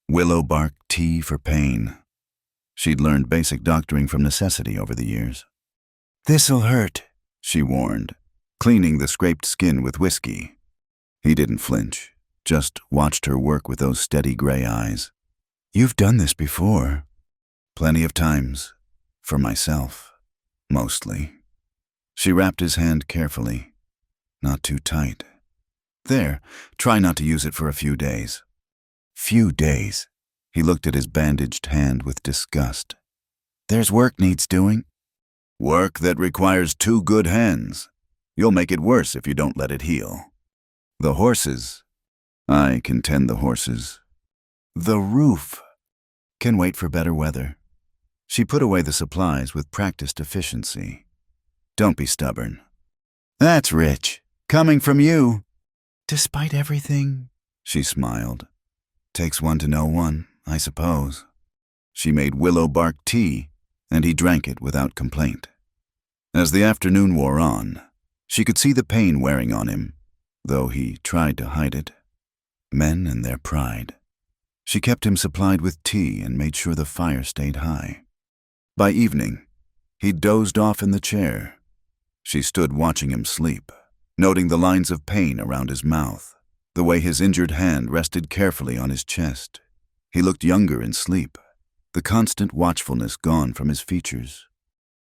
willow bark tea for pain. She'd learned basic doctoring from necessity over the years. "This'll hurt," she warned, cleaning the scraped skin with whiskey. He didn't flinch, just watched her work with those steady gray eyes. "You've done this before." "Plenty of times. For myself. Mostly." She wrapped his hand carefully, not too tight. There, try not to use it for a few days. Few days. He looked at his bandaged hand with disgust. There's work needs doing. Work that requires 2 good hands. You'll make it worse if you don't let it heal. The horses. I can tend the horses. The roof. Can wait for better weather. She put away the supplies with practiced efficiency. Don't be stubborn. That's rich. Coming from you. Despite everything, she smiled. Takes one to know one, I suppose. She made willow bark tea, and he drank it without complaint. As the afternoon wore on, she could see the pain wearing on him, though he tried to hide it. Men and their pride. She kept him supplied with tea and made sure the fire stayed high. By evening, he dozed off in the chair. She stood watching him sleep, noting the lines of pain around his mouth, the way his injured hand rested carefully on his chest. He looked younger in sleep, the constant watchfulness gone from his features.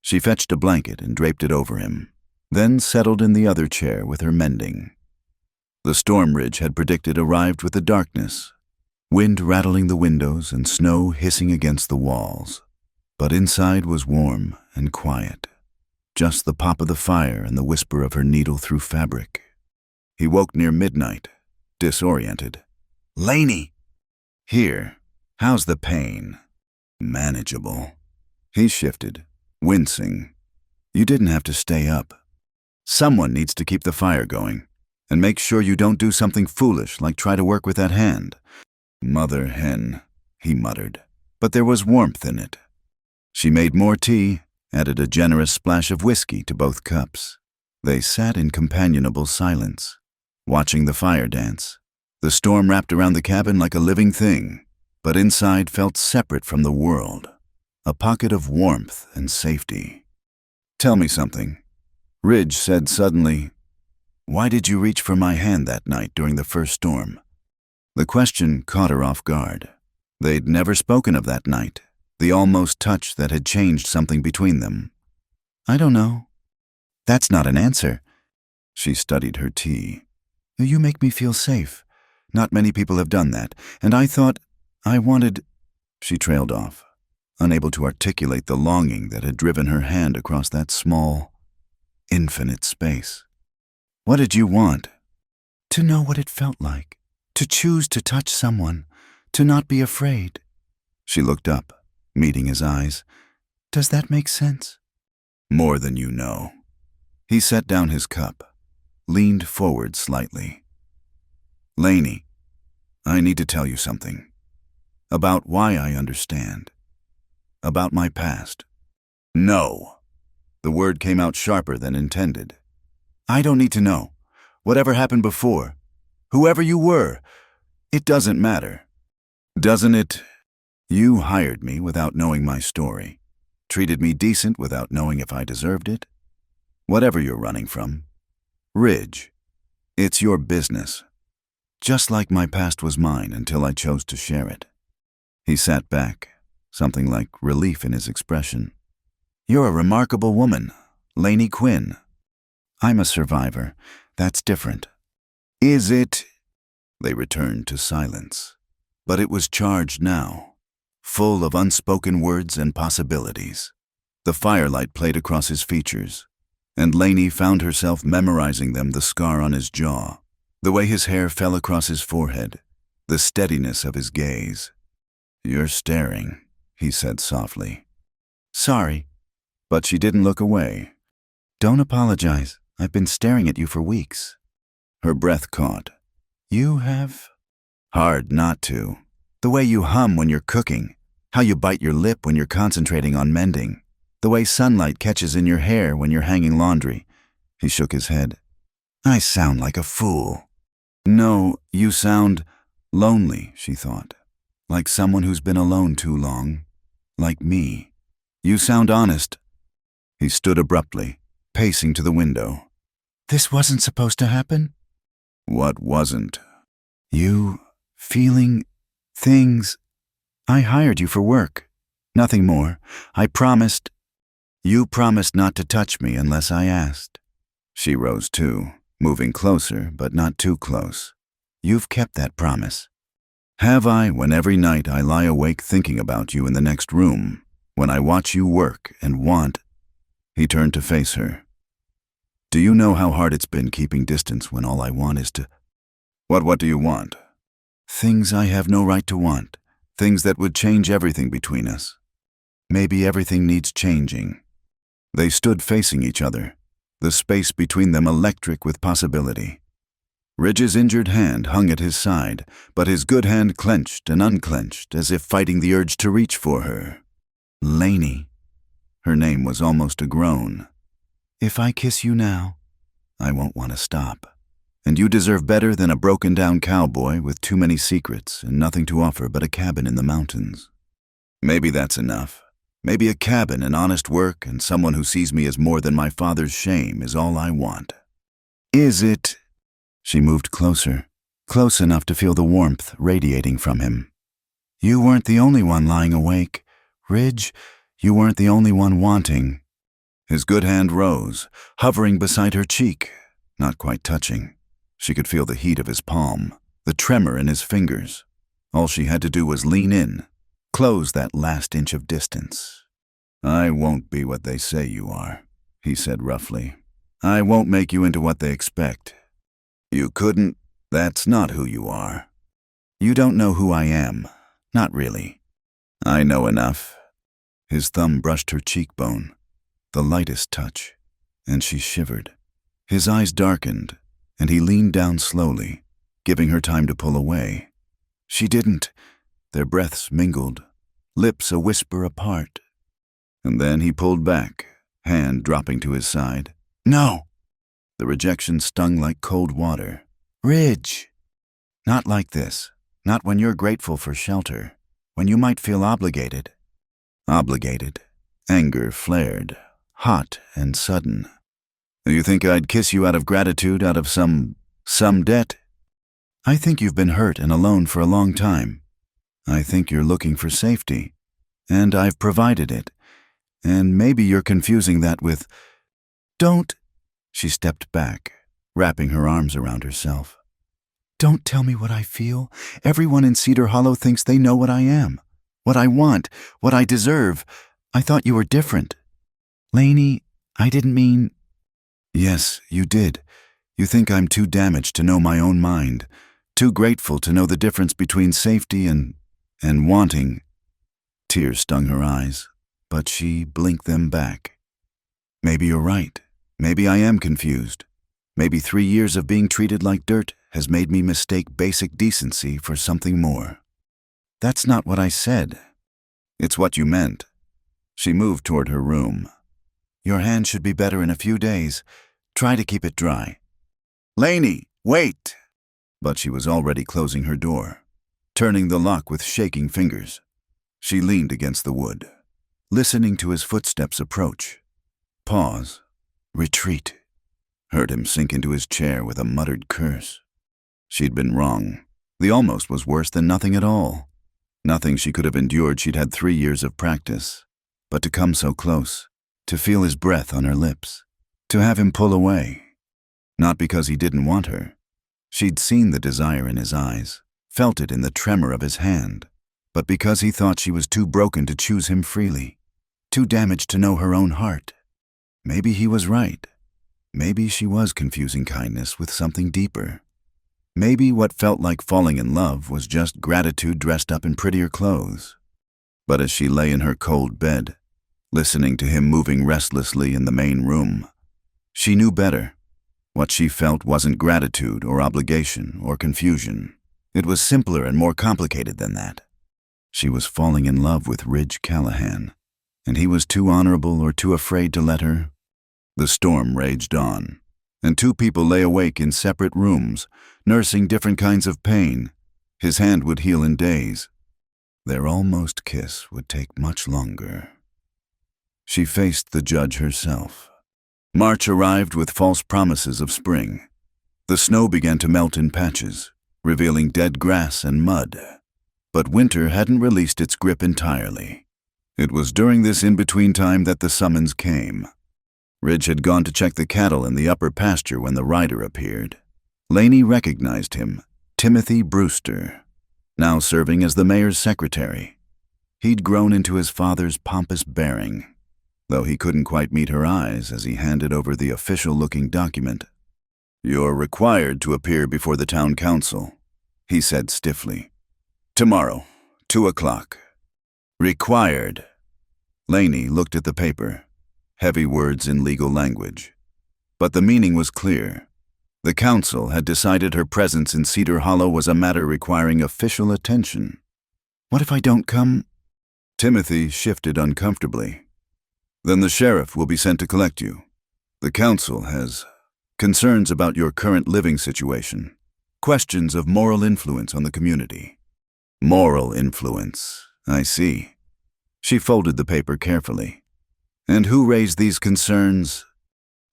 She fetched a blanket and draped it over him, then settled in the other chair with her mending. The storm Ridge had predicted arrived with the darkness, wind rattling the windows and snow hissing against the walls. But inside was warm and quiet, just the pop of the fire and the whisper of her needle through fabric. He woke near midnight, disoriented. Laney! Here, how's the pain? Manageable. He shifted, wincing. You didn't have to stay up. Someone needs to keep the fire going, and make sure you don't do something foolish like try to work with that hand. Mother hen, he muttered, but there was warmth in it. She made more tea, added a generous splash of whiskey to both cups. They sat in companionable silence, watching the fire dance. The storm wrapped around the cabin like a living thing, but inside felt separate from the world, a pocket of warmth and safety. Tell me something. Ridge said suddenly, why did you reach for my hand that night during the first storm? The question caught her off guard. They'd never spoken of that night, the almost touch that had changed something between them. I don't know. That's not an answer. She studied her tea. You make me feel safe. Not many people have done that, and I thought I wanted... She trailed off, unable to articulate the longing that had driven her hand across that small, infinite space. What did you want? To know what it felt like, to choose to touch someone, to not be afraid. She looked up, meeting his eyes. Does that make sense? More than you know. He set down his cup, leaned forward slightly. Laney, I need to tell you something. About why I understand. About my past. No. The word came out sharper than intended. I don't need to know. Whatever happened before, whoever you were, it doesn't matter. Doesn't it? You hired me without knowing my story, treated me decent without knowing if I deserved it. Whatever you're running from. Ridge, it's your business. Just like my past was mine until I chose to share it. He sat back, something like relief in his expression. You're a remarkable woman, Laney Quinn. I'm a survivor. That's different. Is it? They returned to silence. But it was charged now, full of unspoken words and possibilities. The firelight played across his features, and Laney found herself memorizing them, the scar on his jaw, the way his hair fell across his forehead, the steadiness of his gaze. You're staring, he said softly. Sorry, but she didn't look away. Don't apologize. I've been staring at you for weeks. Her breath caught. You have? Hard not to. The way you hum when you're cooking, how you bite your lip when you're concentrating on mending, the way sunlight catches in your hair when you're hanging laundry. He shook his head. I sound like a fool. No, you sound lonely, she thought. Like someone who's been alone too long. Like me. You sound honest. He stood abruptly, pacing to the window. This wasn't supposed to happen? What wasn't? You feeling things. I hired you for work. Nothing more. I promised. You promised not to touch me unless I asked. She rose too. moving closer, but not too close. You've kept that promise. Have I, when every night I lie awake thinking about you in the next room, when I watch you work and want? He turned to face her. Do you know how hard it's been keeping distance when all I want is to... What do you want? Things I have no right to want. Things that would change everything between us. Maybe everything needs changing. They stood facing each other, the space between them electric with possibility. Ridge's injured hand hung at his side, but his good hand clenched and unclenched as if fighting the urge to reach for her. Lainey. Her name was almost a groan. If I kiss you now, I won't want to stop. And you deserve better than a broken-down cowboy with too many secrets and nothing to offer but a cabin in the mountains. Maybe that's enough. Maybe a cabin and honest work and someone who sees me as more than my father's shame is all I want. Is it? She moved closer, close enough to feel the warmth radiating from him. You weren't the only one lying awake. Ridge, you weren't the only one wanting. His good hand rose, hovering beside her cheek, not quite touching. She could feel the heat of his palm, the tremor in his fingers. All she had to do was lean in, close that last inch of distance. I won't be what they say you are, he said roughly. I won't make you into what they expect. You couldn't. That's not who you are. You don't know who I am. Not really. I know enough. His thumb brushed her cheekbone, the lightest touch, and she shivered. His eyes darkened, and he leaned down slowly, giving her time to pull away. She didn't. Their breaths mingled, lips a whisper apart. And then he pulled back, hand dropping to his side. No! The rejection stung like cold water. Ridge! Not like this. Not when you're grateful for shelter. When you might feel obligated. Obligated. Anger flared, hot and sudden. You think I'd kiss you out of gratitude, out of some debt? I think you've been hurt and alone for a long time. I think you're looking for safety. And I've provided it. And maybe you're confusing that with... Don't... She stepped back, wrapping her arms around herself. Don't tell me what I feel. Everyone in Cedar Hollow thinks they know what I am, what I want, what I deserve. I thought you were different. Lainey, I didn't mean... Yes, you did. You think I'm too damaged to know my own mind, too grateful to know the difference between safety and wanting. Tears stung her eyes, but she blinked them back. Maybe you're right. Maybe I am confused. Maybe 3 years of being treated like dirt has made me mistake basic decency for something more. That's not what I said. It's what you meant. She moved toward her room. Your hand should be better in a few days. Try to keep it dry. Lainey, wait! But she was already closing her door, turning the lock with shaking fingers. She leaned against the wood, listening to his footsteps approach. Pause. Retreat. Heard him sink into his chair with a muttered curse. She'd been wrong. The almost was worse than nothing at all. Nothing she could have endured. She'd had 3 years of practice. But to come so close, to feel his breath on her lips, to have him pull away. Not because he didn't want her. She'd seen the desire in his eyes, felt it in the tremor of his hand, but because he thought she was too broken to choose him freely, too damaged to know her own heart. Maybe he was right. Maybe she was confusing kindness with something deeper. Maybe what felt like falling in love was just gratitude dressed up in prettier clothes. But as she lay in her cold bed, listening to him moving restlessly in the main room, she knew better. What she felt wasn't gratitude or obligation or confusion. It was simpler and more complicated than that. She was falling in love with Ridge Callahan, and he was too honorable or too afraid to let her. The storm raged on, and 2 people lay awake in separate rooms, nursing different kinds of pain. His hand would heal in days. Their almost kiss would take much longer. She faced the judge herself. March arrived with false promises of spring. The snow began to melt in patches, revealing dead grass and mud. But winter hadn't released its grip entirely. It was during this in-between time that the summons came. Ridge had gone to check the cattle in the upper pasture when the rider appeared. Laney recognized him, Timothy Brewster, now serving as the mayor's secretary. He'd grown into his father's pompous bearing, though he couldn't quite meet her eyes as he handed over the official-looking document. "You're required to appear before the town council," he said stiffly. "Tomorrow, 2 o'clock. Required." Laney looked at the paper, heavy words in legal language. But the meaning was clear. The council had decided her presence in Cedar Hollow was a matter requiring official attention. "What if I don't come?" Timothy shifted uncomfortably. "Then the sheriff will be sent to collect you. The council has concerns about your current living situation, questions of moral influence on the community." "Moral influence, I see." She folded the paper carefully. "And who raised these concerns?"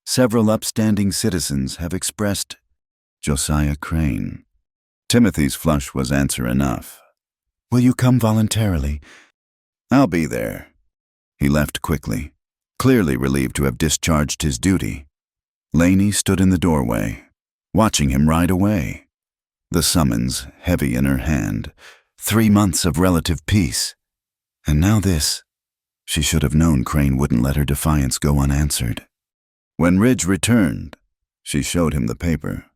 "Several upstanding citizens have expressed—" Josiah Crane. Timothy's flush was answer enough. "Will you come voluntarily?" "I'll be there." He left quickly, clearly relieved to have discharged his duty. Laney stood in the doorway, watching him ride away. The summons heavy in her hand. 3 months of relative peace. And now this. She should have known Crane wouldn't let her defiance go unanswered. When Ridge returned, she showed him the paper.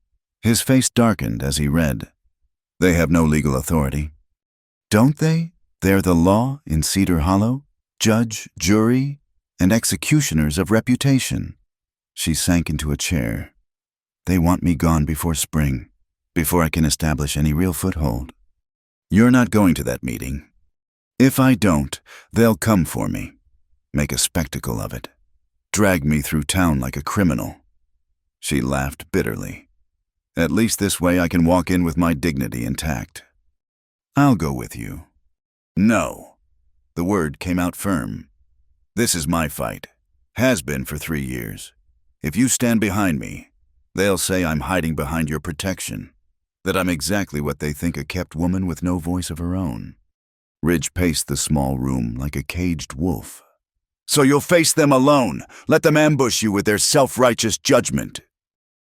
His face darkened as he read. "They have no legal authority." "Don't they? They're the law in Cedar Hollow, judge, jury, and executioners of reputation." She sank into a chair. "They want me gone before spring, before I can establish any real foothold." "You're not going to that meeting. If I don't, they'll come for me, make a spectacle of it, drag me through town like a criminal." She laughed bitterly. "At least this way I can walk in with my dignity intact." "I'll go with you." "No." The word came out firm. "This is my fight. Has been for 3 years. If you stand behind me, they'll say I'm hiding behind your protection, that I'm exactly what they think a kept woman with no voice of her own." Ridge paced the small room like a caged wolf. "So you'll face them alone. Let them ambush you with their self-righteous judgment."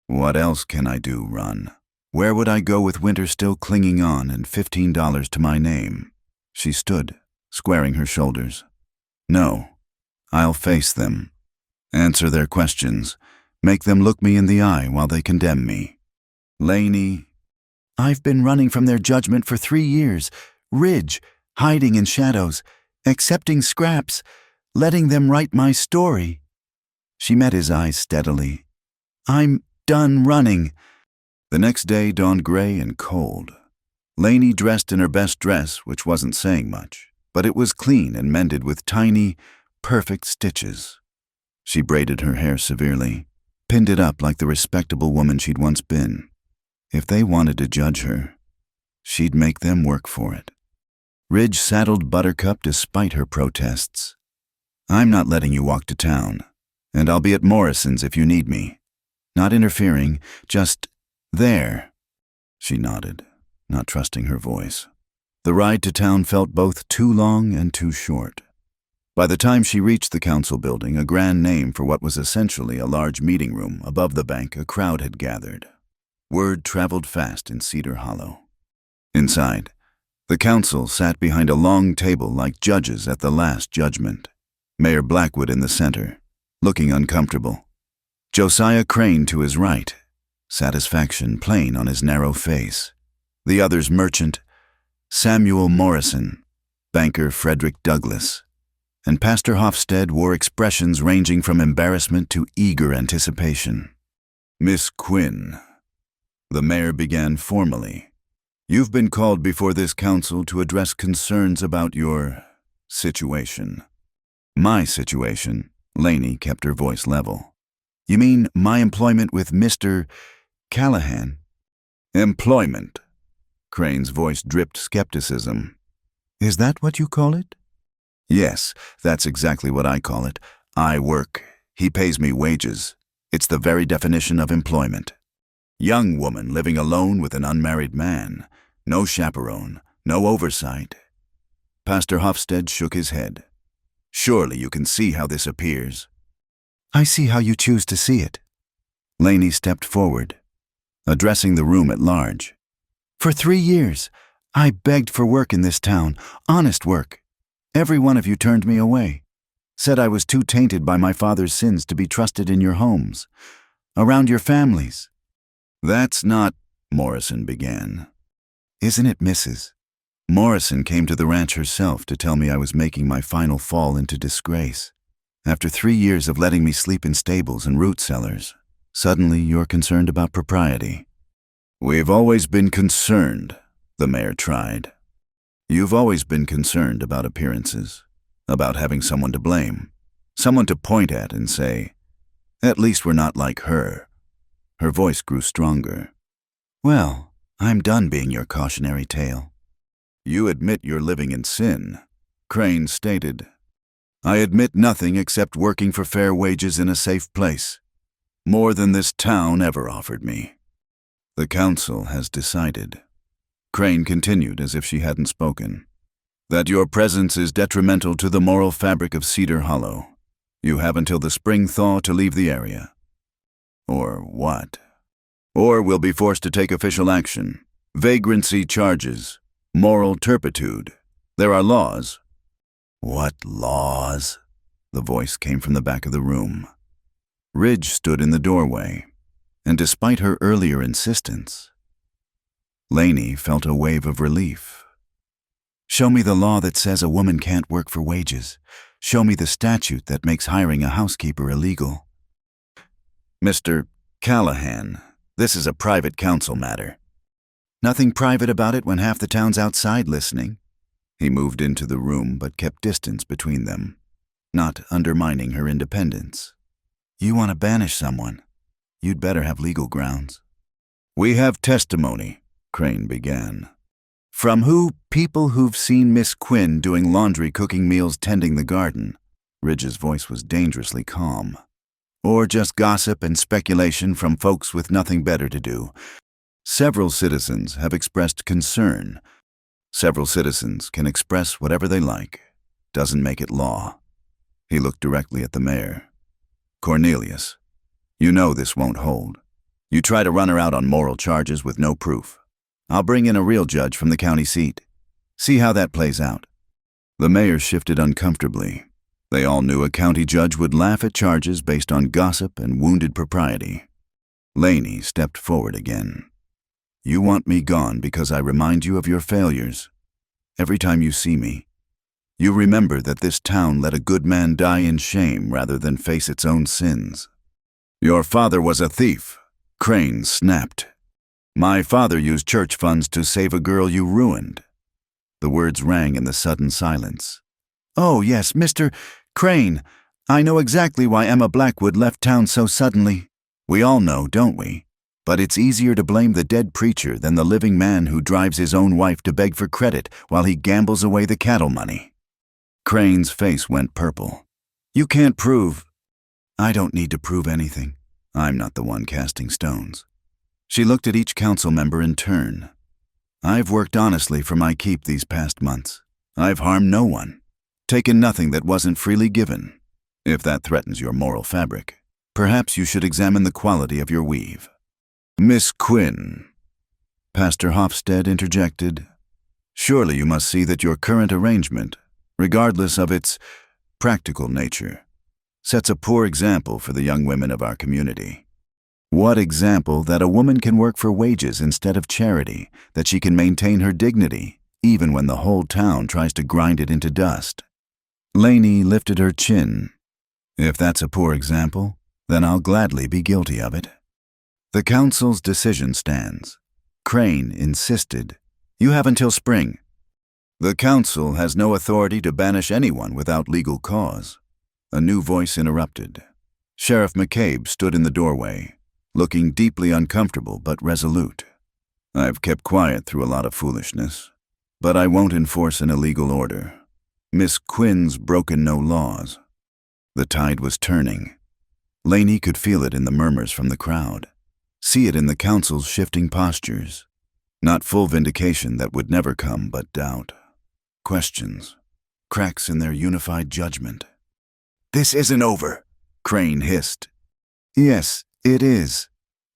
"What else can I do, Ron? Where would I go with Winter still clinging on and $15 to my name?" She stood, squaring her shoulders. "No, I'll face them. Answer their questions. Make them look me in the eye while they condemn me." "Laney." "I've been running from their judgment for 3 years. Ridge, hiding in shadows, accepting scraps, letting them write my story." She met his eyes steadily. "I'm done running." The next day dawned gray and cold. Laney dressed in her best dress, which wasn't saying much, but it was clean and mended with tiny, perfect stitches. She braided her hair severely, pinned it up like the respectable woman she'd once been. If they wanted to judge her, she'd make them work for it. Ridge saddled Buttercup despite her protests. "I'm not letting you walk to town, and I'll be at Morrison's if you need me. Not interfering, just there." She nodded, not trusting her voice. The ride to town felt both too long and too short. By the time she reached the council building, a grand name for what was essentially a large meeting room above the bank, a crowd had gathered. Word traveled fast in Cedar Hollow. Inside, the council sat behind a long table like judges at the last judgment. Mayor Blackwood in the center, looking uncomfortable. Josiah Crane to his right, satisfaction plain on his narrow face. The other's merchant, Samuel Morrison, banker Frederick Douglass, and Pastor Hofstede wore expressions ranging from embarrassment to eager anticipation. "Miss Quinn," the mayor began formally, "you've been called before this council to address concerns about your situation." "My situation?" Laney kept her voice level. "You mean my employment with Mr. Callahan?" "Employment." Crane's voice dripped skepticism. "Is that what you call it?" "Yes, that's exactly what I call it. I work. He pays me wages. It's the very definition of employment. Young woman living alone with an unmarried man. No chaperone, no oversight." Pastor Hofstede shook his head. "Surely you can see how this appears." I see how you choose to see it. Laney stepped forward, addressing the room at large. For 3 years, I begged for work in this town, honest work. Every one of you turned me away, said I was too tainted by my father's sins to be trusted in your homes, around your families. That's not, Morrison began. Isn't it, Mrs.? Morrison came to the ranch herself to tell me I was making my final fall into disgrace. After 3 years of letting me sleep in stables and root cellars, suddenly you're concerned about propriety. We've always been concerned, the mayor tried. You've always been concerned about appearances, about having someone to blame, someone to point at and say, at least we're not like her. Her voice grew stronger. Well, I'm done being your cautionary tale. You admit you're living in sin, Crane stated. I admit nothing except working for fair wages in a safe place. More than this town ever offered me. The council has decided, Crane continued as if she hadn't spoken, that your presence is detrimental to the moral fabric of Cedar Hollow. You have until the spring thaw to leave the area. Or what? Or we'll be forced to take official action. Vagrancy charges. Moral turpitude. There are laws. What laws? The voice came from the back of the room. Ridge stood in the doorway, and despite her earlier insistence, Laney felt a wave of relief. Show me the law that says a woman can't work for wages. Show me the statute that makes hiring a housekeeper illegal. Mr. Callahan, this is a private council matter. Nothing private about it when half the town's outside listening. He moved into the room but kept distance between them, not undermining her independence. You want to banish someone. You'd better have legal grounds. We have testimony, Crane began. From who? People who've seen Miss Quinn doing laundry, cooking meals, tending the garden. Ridge's voice was dangerously calm. Or just gossip and speculation from folks with nothing better to do. Several citizens have expressed concern. Several citizens can express whatever they like. Doesn't make it law. He looked directly at the mayor. Cornelius, you know this won't hold. You try to run her out on moral charges with no proof. I'll bring in a real judge from the county seat. See how that plays out. The mayor shifted uncomfortably. They all knew a county judge would laugh at charges based on gossip and wounded propriety. Laney stepped forward again. You want me gone because I remind you of your failures. Every time you see me, you remember that this town let a good man die in shame rather than face its own sins. Your father was a thief, Crane snapped. My father used church funds to save a girl you ruined. The words rang in the sudden silence. Oh, yes, Mr. Crane, I know exactly why Emma Blackwood left town so suddenly. We all know, don't we? But it's easier to blame the dead preacher than the living man who drives his own wife to beg for credit while he gambles away the cattle money. Crane's face went purple. You can't prove. I don't need to prove anything. I'm not the one casting stones. She looked at each council member in turn. I've worked honestly for my keep these past months. I've harmed no one, taken nothing that wasn't freely given. If that threatens your moral fabric, perhaps you should examine the quality of your weave. Miss Quinn, Pastor Hofstede interjected. Surely you must see that your current arrangement, regardless of its practical nature, sets a poor example for the young women of our community. What example that a woman can work for wages instead of charity, that she can maintain her dignity, even when the whole town tries to grind it into dust. Laney lifted her chin. If that's a poor example, then I'll gladly be guilty of it. The council's decision stands. Crane insisted. You have until spring. The council has no authority to banish anyone without legal cause. A new voice interrupted. Sheriff McCabe stood in the doorway, looking deeply uncomfortable but resolute. I've kept quiet through a lot of foolishness, but I won't enforce an illegal order. Miss Quinn's broken no laws. The tide was turning. Laney could feel it in the murmurs from the crowd, see it in the council's shifting postures. Not full vindication that would never come, but doubt. Questions. Cracks in their unified judgment. This isn't over, Crane hissed. Yes, it is.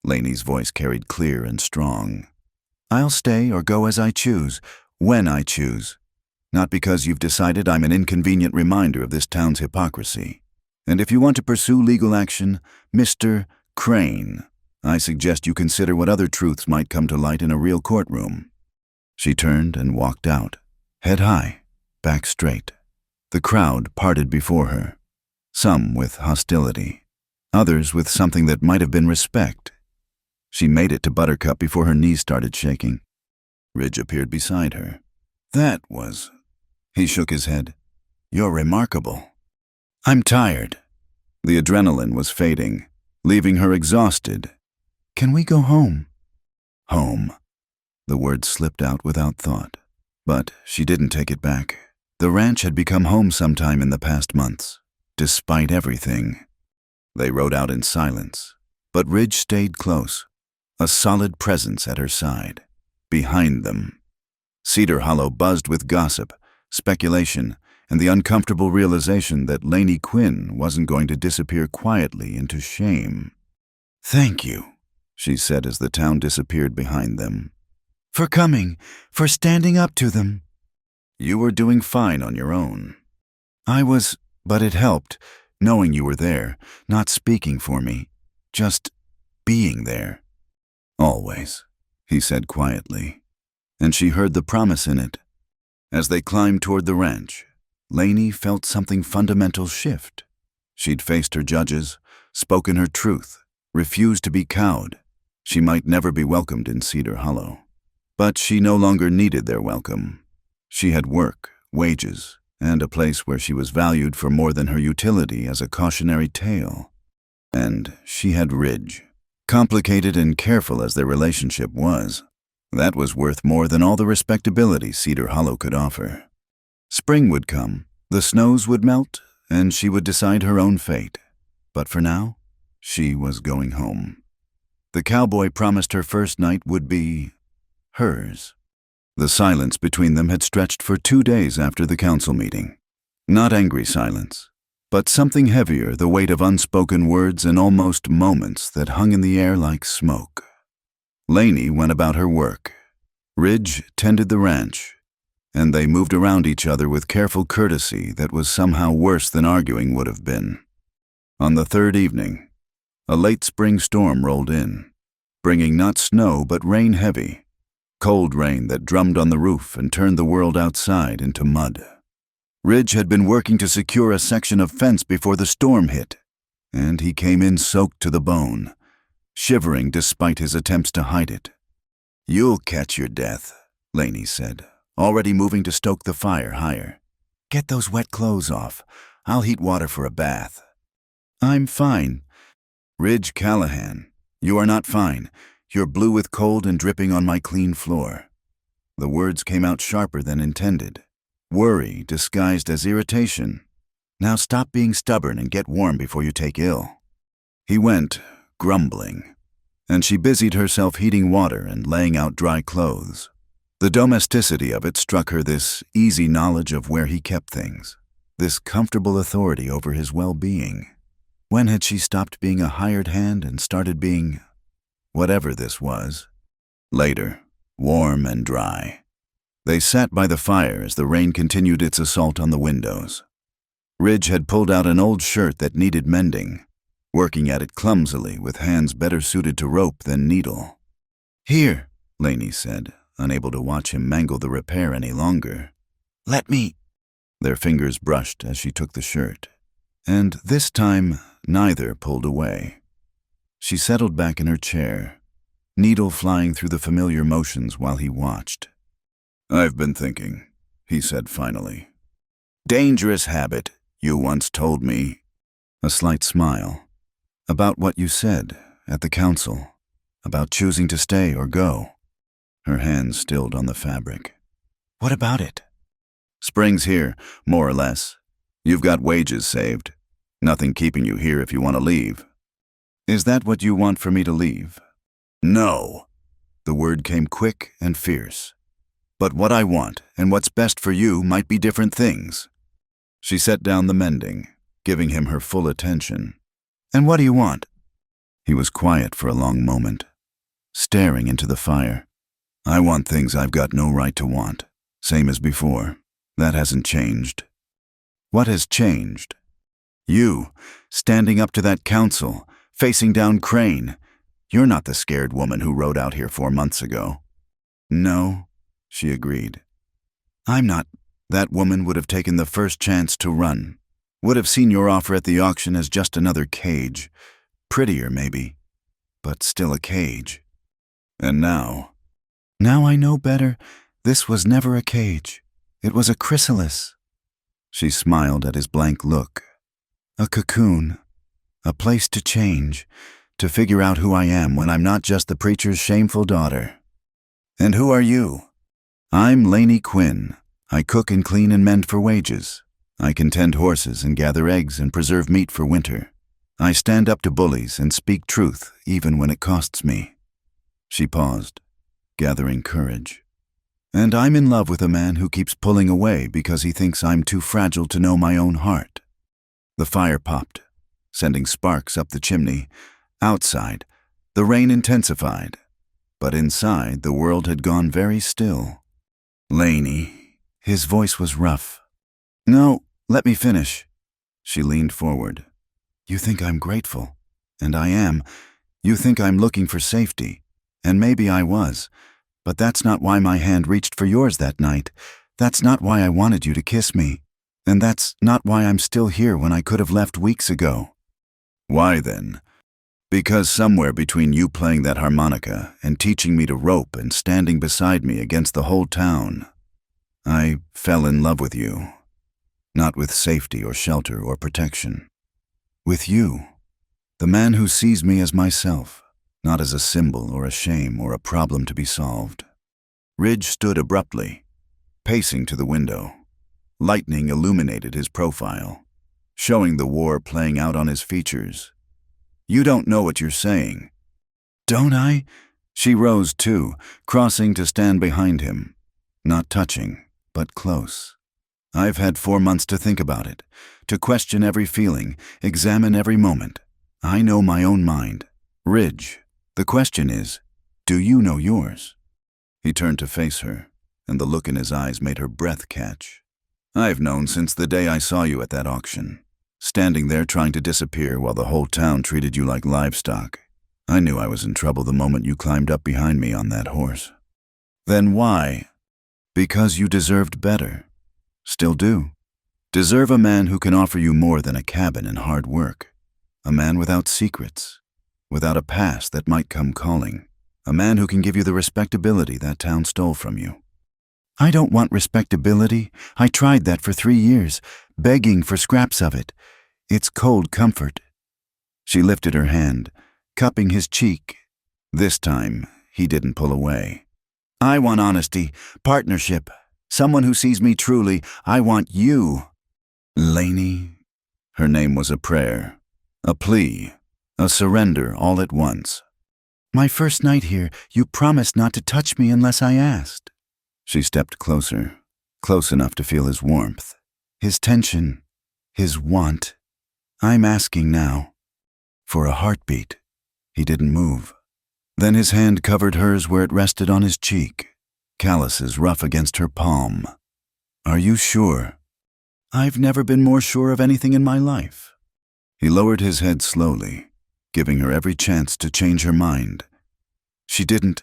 Laney's voice carried clear and strong. I'll stay or go as I choose, when I choose. Not because you've decided I'm an inconvenient reminder of this town's hypocrisy. And if you want to pursue legal action, Mr. Crane, I suggest you consider what other truths might come to light in a real courtroom. She turned and walked out, head high, back straight. The crowd parted before her, some with hostility, others with something that might have been respect. She made it to Buttercup before her knees started shaking. Ridge appeared beside her. That was... He shook his head. You're remarkable. I'm tired. The adrenaline was fading, leaving her exhausted. Can we go home? Home. The word slipped out without thought, but she didn't take it back. The ranch had become home sometime in the past months, despite everything. They rode out in silence, but Ridge stayed close, a solid presence at her side, behind them. Cedar Hollow buzzed with gossip, speculation, and the uncomfortable realization that Laney Quinn wasn't going to disappear quietly into shame. Thank you, she said as the town disappeared behind them. For coming, for standing up to them. You were doing fine on your own. I was, but it helped, knowing you were there, not speaking for me, just being there. Always, he said quietly, and she heard the promise in it. As they climbed toward the ranch, Laney felt something fundamental shift. She'd faced her judges, spoken her truth, refused to be cowed. She might never be welcomed in Cedar Hollow. But she no longer needed their welcome. She had work, wages, and a place where she was valued for more than her utility as a cautionary tale. And she had Ridge. Complicated and careful as their relationship was, that was worth more than all the respectability Cedar Hollow could offer. Spring would come, the snows would melt, and she would decide her own fate. But for now, she was going home. The cowboy promised her first night would be hers. The silence between them had stretched for 2 days after the council meeting. Not angry silence, but something heavier, the weight of unspoken words and almost moments that hung in the air like smoke. Laney went about her work. Ridge tended the ranch, and they moved around each other with careful courtesy that was somehow worse than arguing would have been. On the third evening, a late spring storm rolled in, bringing not snow but rain heavy, cold rain that drummed on the roof and turned the world outside into mud. Ridge had been working to secure a section of fence before the storm hit, and he came in soaked to the bone, shivering despite his attempts to hide it. You'll catch your death, Laney said, already moving to stoke the fire higher. Get those wet clothes off. I'll heat water for a bath. I'm fine. Ridge Callahan, you are not fine. You're blue with cold and dripping on my clean floor. The words came out sharper than intended. Worry disguised as irritation. Now stop being stubborn and get warm before you take ill. He went, grumbling, and she busied herself heating water and laying out dry clothes. The domesticity of it struck her, this easy knowledge of where he kept things, this comfortable authority over his well-being. When had she stopped being a hired hand and started being whatever this was? Later, warm and dry. They sat by the fire as the rain continued its assault on the windows. Ridge had pulled out an old shirt that needed mending, working at it clumsily with hands better suited to rope than needle. Here, Laney said, unable to watch him mangle the repair any longer. Let me. Their fingers brushed as she took the shirt, and this time neither pulled away. She settled back in her chair, needle flying through the familiar motions while he watched. I've been thinking, he said finally. Dangerous habit, you once told me. A slight smile. About what you said at the council, about choosing to stay or go. Her hands stilled on the fabric. What about it? Spring's here, more or less. You've got wages saved. Nothing keeping you here if you want to leave. Is that what you want for me to leave? No. The word came quick and fierce. But what I want and what's best for you might be different things. She set down the mending, giving him her full attention. And what do you want? He was quiet for a long moment, staring into the fire. I want things I've got no right to want, same as before. That hasn't changed. What has changed? You, standing up to that council, facing down Crane. You're not the scared woman who rode out here 4 months ago. No, she agreed. I'm not. That woman would have taken the first chance to run. Would have seen your offer at the auction as just another cage. Prettier, maybe, but still a cage. And now? Now I know better. This was never a cage. It was a chrysalis. She smiled at his blank look. A cocoon. A place to change, to figure out who I am when I'm not just the preacher's shameful daughter. And who are you? I'm Lainey Quinn. I cook and clean and mend for wages. I can tend horses and gather eggs and preserve meat for winter. I stand up to bullies and speak truth even when it costs me. She paused, gathering courage. And I'm in love with a man who keeps pulling away because he thinks I'm too fragile to know my own heart. The fire popped, sending sparks up the chimney. Outside, the rain intensified, but inside the world had gone very still. Lainey, his voice was rough. No, let me finish. She leaned forward. You think I'm grateful, and I am. You think I'm looking for safety, and maybe I was, but that's not why my hand reached for yours that night. That's not why I wanted you to kiss me, and that's not why I'm still here when I could have left weeks ago. Why then? Because somewhere between you playing that harmonica and teaching me to rope and standing beside me against the whole town, I fell in love with you. Not with safety or shelter or protection. With you, the man who sees me as myself, not as a symbol or a shame or a problem to be solved. Ridge stood abruptly, pacing to the window. Lightning illuminated his profile, showing the war playing out on his features. You don't know what you're saying. Don't I? She rose too, crossing to stand behind him. Not touching, but close. I've had 4 months to think about it, to question every feeling, examine every moment. I know my own mind. Ridge, the question is, do you know yours? He turned to face her, and the look in his eyes made her breath catch. I've known since the day I saw you at that auction, standing there trying to disappear while the whole town treated you like livestock. I knew I was in trouble the moment you climbed up behind me on that horse. Then why? Because you deserved better. Still do. Deserve a man who can offer you more than a cabin and hard work. A man without secrets, without a past that might come calling. A man who can give you the respectability that town stole from you. I don't want respectability. I tried that for 3 years, begging for scraps of it. It's cold comfort. She lifted her hand, cupping his cheek. This time, he didn't pull away. I want honesty, partnership, someone who sees me truly. I want you. Lainey. Her name was a prayer, a plea, a surrender all at once. My first night here, you promised not to touch me unless I asked. She stepped closer, close enough to feel his warmth, his tension, his want. I'm asking now. For a heartbeat. He didn't move. Then his hand covered hers where it rested on his cheek, calluses rough against her palm. Are you sure? I've never been more sure of anything in my life. He lowered his head slowly, giving her every chance to change her mind. She didn't.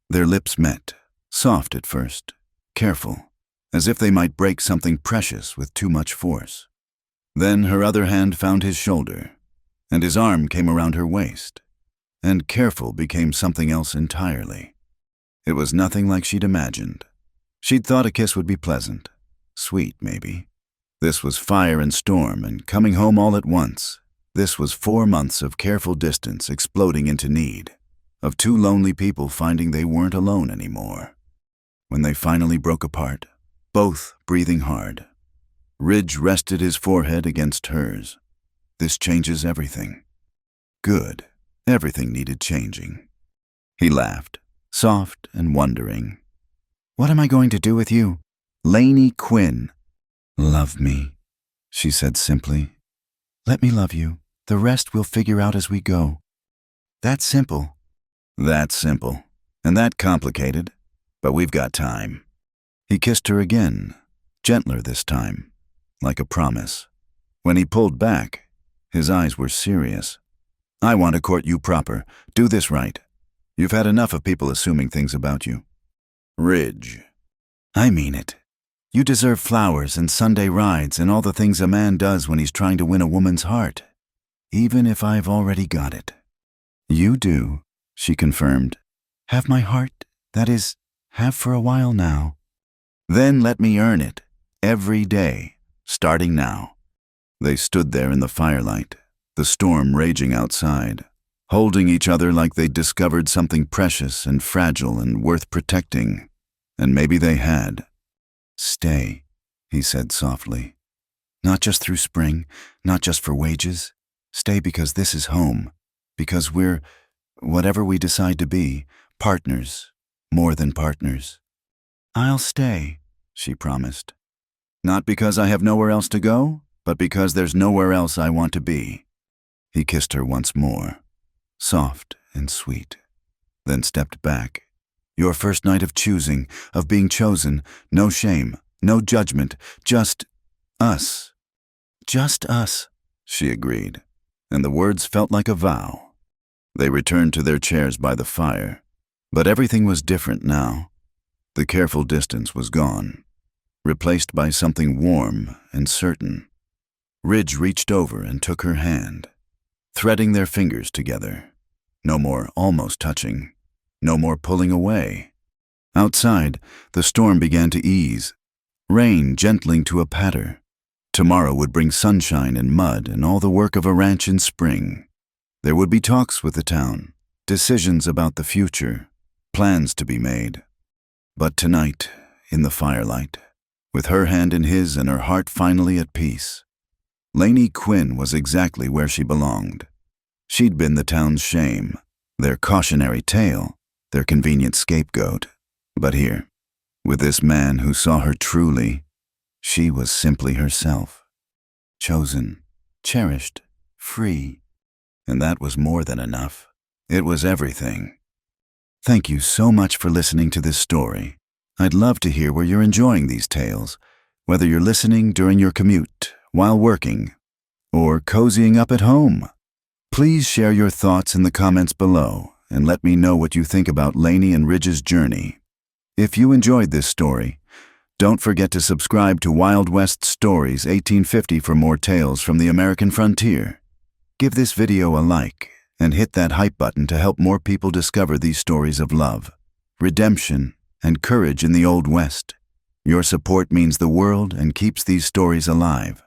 Their lips met, soft at first, careful, as if they might break something precious with too much force. Then her other hand found his shoulder, and his arm came around her waist, and careful became something else entirely. It was nothing like she'd imagined. She'd thought a kiss would be pleasant, sweet maybe. This was fire and storm and coming home all at once. This was 4 months of careful distance exploding into need, of 2 lonely people finding they weren't alone anymore. When they finally broke apart, both breathing hard, Ridge rested his forehead against hers. This changes everything. Good. Everything needed changing. He laughed, soft and wondering. What am I going to do with you? Lainey Quinn. Love me, she said simply. Let me love you. The rest we'll figure out as we go. That's simple. That's simple. And that complicated. But we've got time. He kissed her again, gentler this time, like a promise. When he pulled back, his eyes were serious. I want to court you proper. Do this right. You've had enough of people assuming things about you. Ridge. I mean it. You deserve flowers and Sunday rides and all the things a man does when he's trying to win a woman's heart, even if I've already got it. You do, she confirmed. Have my heart, that is, have for a while now. Then let me earn it, every day, starting now. They stood there in the firelight, the storm raging outside, holding each other like they'd discovered something precious and fragile and worth protecting. And maybe they had. Stay, he said softly. Not just through spring, not just for wages. Stay because this is home, because we're, whatever we decide to be, partners, more than partners. I'll stay, she promised. Not because I have nowhere else to go, but because there's nowhere else I want to be. He kissed her once more, soft and sweet, then stepped back. Your first night of choosing, of being chosen, no shame, no judgment, just us. Just us, she agreed, and the words felt like a vow. They returned to their chairs by the fire, but everything was different now. The careful distance was gone, replaced by something warm and certain. Ridge reached over and took her hand, threading their fingers together. No more almost touching. No more pulling away. Outside, the storm began to ease, rain gentling to a patter. Tomorrow would bring sunshine and mud and all the work of a ranch in spring. There would be talks with the town, decisions about the future, plans to be made. But tonight, in the firelight, with her hand in his and her heart finally at peace, Lainey Quinn was exactly where she belonged. She'd been the town's shame, their cautionary tale, their convenient scapegoat. But here, with this man who saw her truly, she was simply herself. Chosen, cherished, free. And that was more than enough. It was everything. Thank you so much for listening to this story. I'd love to hear where you're enjoying these tales, whether you're listening during your commute, while working, or cozying up at home. Please share your thoughts in the comments below and let me know what you think about Lainey and Ridge's journey. If you enjoyed this story, don't forget to subscribe to Wild West Stories 1850 for more tales from the American frontier. Give this video a like and hit that hype button to help more people discover these stories of love, redemption, and courage in the Old West. Your support means the world and keeps these stories alive.